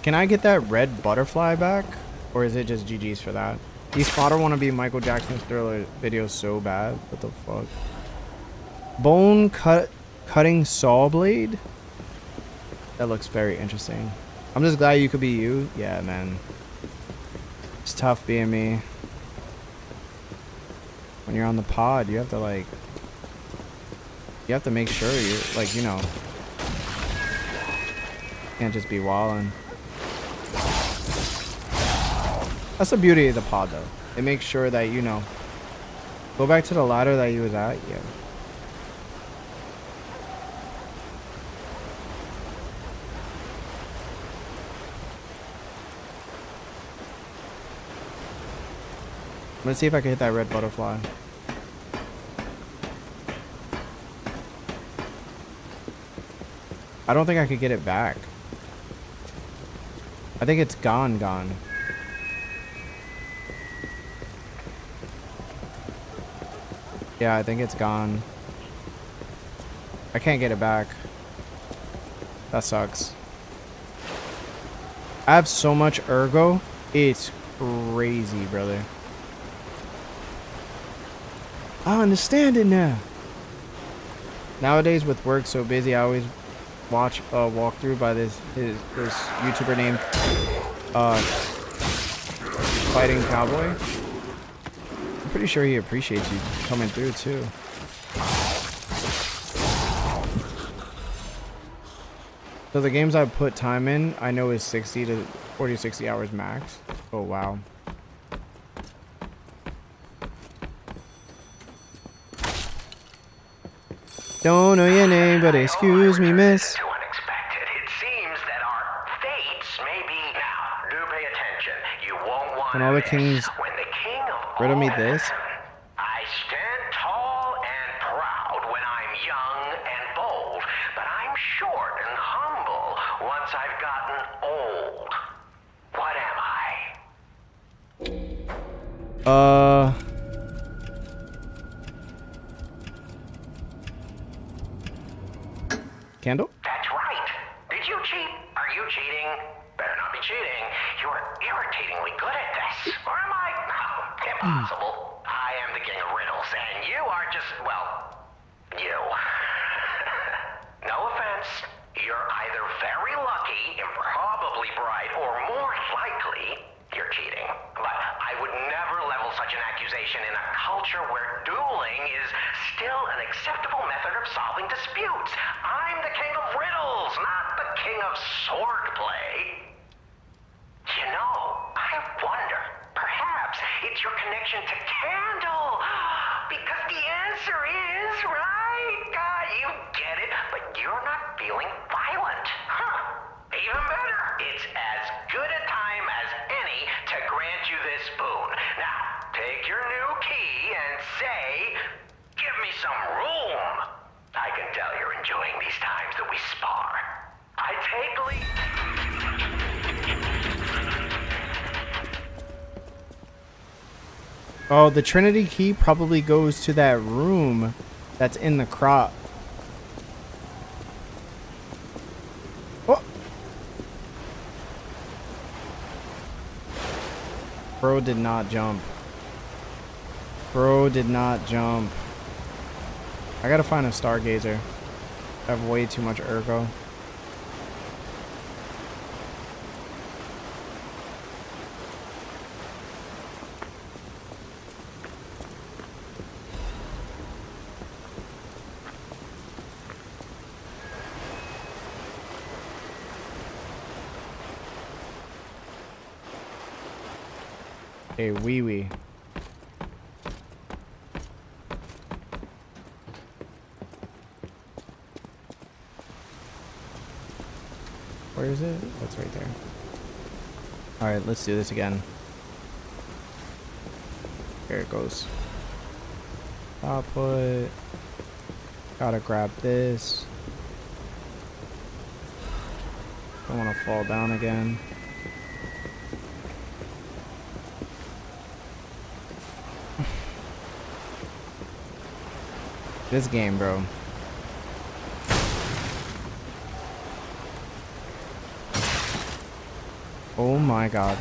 Can I get that red butterfly back? Or is it just GG's for that? These fodder want to be Michael Jackson's Thriller videos so bad. What the fuck? Cutting saw blade? That looks very interesting. I'm just glad you could be you. Yeah, man. It's tough being me. When you're on the pod, you have to like... You have to make sure you're like, you know... Can't just be wildin'. That's the beauty of the pod, though. It makes sure that, you know, go back to the ladder that you was at. Yeah. I'm gonna see if I can hit that red butterfly. I don't think I could get it back. I think it's gone. Yeah, I think it's gone. I can't get it back. That sucks. I have so much ergo. It's crazy, brother. I understand it now. Nowadays with work so busy, I always watch a walkthrough by this YouTuber named Fighting Cowboy. I'm pretty sure he appreciates you coming through too. So the games I put time in, I know is 60 to 40, 60 hours max. Oh wow. Don't know your name, but excuse me, miss. Too unexpected. It seems that our fates may be. Now, do pay attention. You won't want When all the kings when the king of riddle me all this. I stand tall and proud when I'm young and bold, but I'm short and humble once I've gotten old. What am I? Candle? That's right. Did you cheat? Are you cheating? Better not be cheating. You're irritatingly good at this. Or am I? No, impossible. I am the king of riddles, and you are just, well, you. No offense. You're either very lucky, improbably bright, or more likely, you're cheating. But I would never level such an accusation in a culture where dueling is still an acceptable method of solving disputes. I'm the king of riddles, not the king of swordplay. You know, I wonder, perhaps it's your connection to Candle. Because the answer is, right? God, you get it, but you're not feeling violent. Huh. Even better. It's as good a time as any to grant you this boon. Now, take your new key and say, give me some room. I can tell you're enjoying these times that we spar. I take leave. Oh, the Trinity key probably goes to that room that's in the crop. Oh. Bro did not jump. Bro did not jump. I gotta find a Stargazer. I have way too much ergo. A wee wee. Where is it? That's right there. Alright, let's do this again. Here it goes. Output. Gotta grab this. Don't want to fall down again. This game, bro. Oh my god.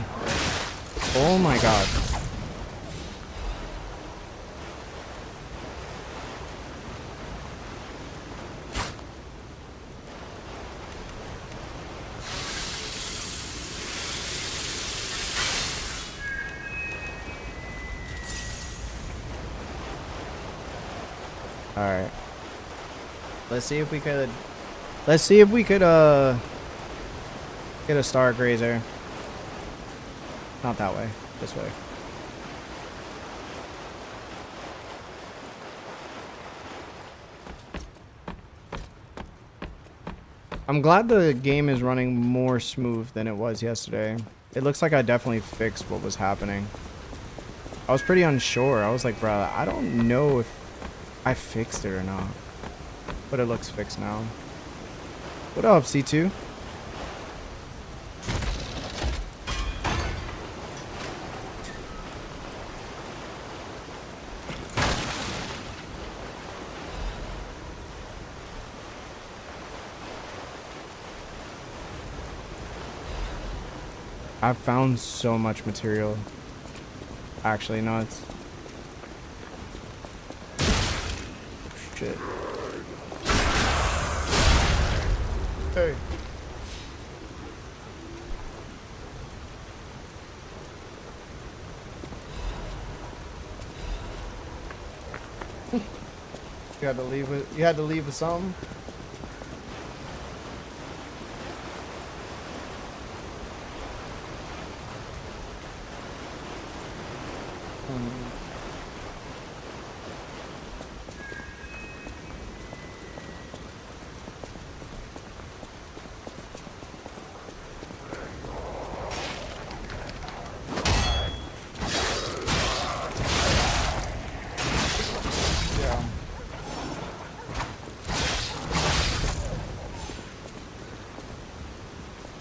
Oh my god. Alright. Let's see if we could get a Stargazer. Not that way. This way. I'm glad the game is running more smooth than it was yesterday. It looks like I definitely fixed what was happening. I was pretty unsure. I was like, bro, I don't know if I fixed it or not. But it looks fixed now. What up, C2? I've found so much material. Actually, nuts. Shit. Hey. You had to leave with something?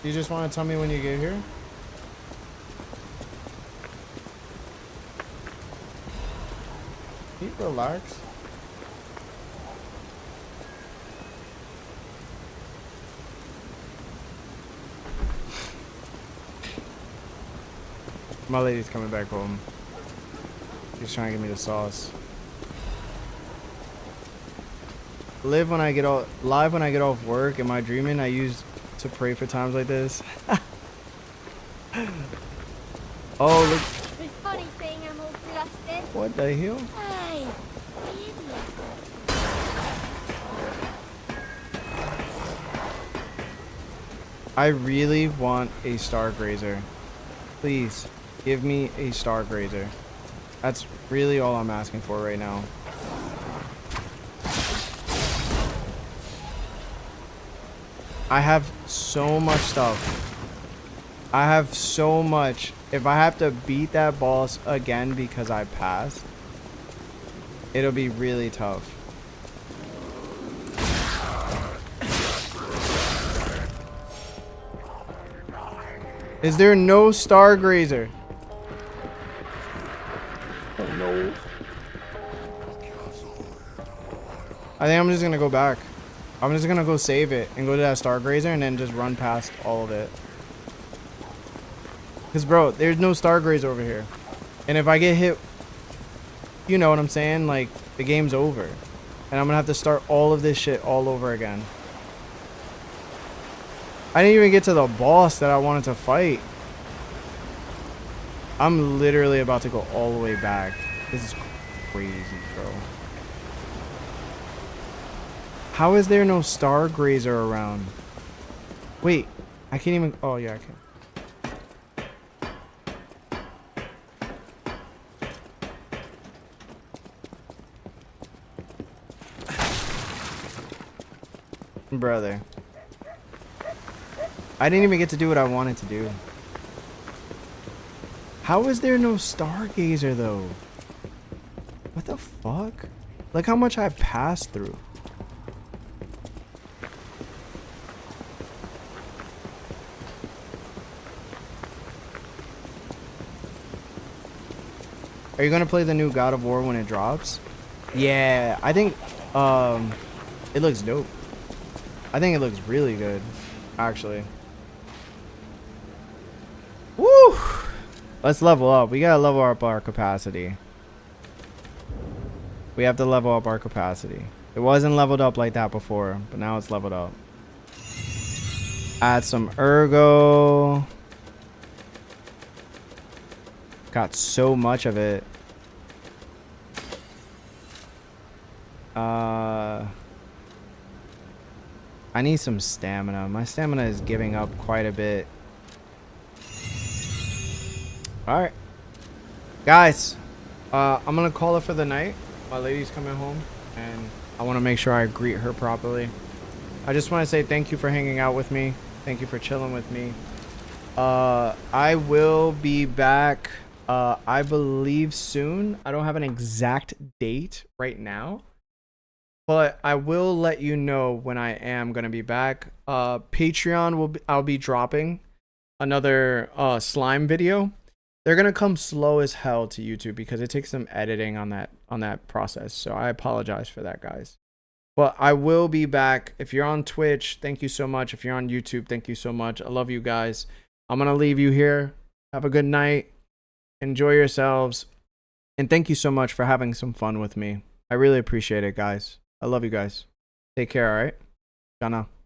You just want to tell me when you get here? Can you relax? My lady's coming back home. She's trying to give me the sauce. Live when I get off work. Am I dreaming? I use to pray for times like this. Oh, look. It's funny seeing him all flustered. What the hell? Hey, idiot. I really want a Stargazer. Please, give me a Stargazer. That's really all I'm asking for right now. I have so much stuff. I have so much. If I have to beat that boss again because I passed, it'll be really tough. Is there no Stargazer? Oh no. I think I'm just gonna go back. I'm just gonna go save it and go to that Stargrazer and then just run past all of it. Cause bro, there's no Stargrazer over here. And if I get hit, you know what I'm saying? Like, the game's over. And I'm gonna have to start all of this shit all over again. I didn't even get to the boss that I wanted to fight. I'm literally about to go all the way back. This is crazy, bro. How is there no Stargrazer around? Wait, I can't even... Oh, yeah, I can. Brother. I didn't even get to do what I wanted to do. How is there no Stargazer though? What the fuck? Look how much I passed through. Are you gonna play the new God of War when it drops? Yeah, I think it looks dope. I think it looks really good, actually. Woo! Let's level up. We gotta level up our capacity. We have to level up our capacity. It wasn't leveled up like that before, but now it's leveled up. Add some ergo. Got so much of it. I need some stamina. My stamina is giving up quite a bit. Alright. Guys, I'm gonna call it for the night. My lady's coming home, and I want to make sure I greet her properly. I just want to say thank you for hanging out with me. Thank you for chilling with me. I will be back, I believe soon. I don't have an exact date right now, but I will let you know when I am going to be back. Patreon I'll be dropping another slime video. They're going to come slow as hell to YouTube because it takes some editing on that process. So I apologize for that, guys. But I will be back. If you're on Twitch, thank you so much. If you're on YouTube, thank you so much. I love you guys. I'm going to leave you here. Have a good night. Enjoy yourselves. And thank you so much for having some fun with me. I really appreciate it, guys. I love you guys. Take care, all right? Ciao now.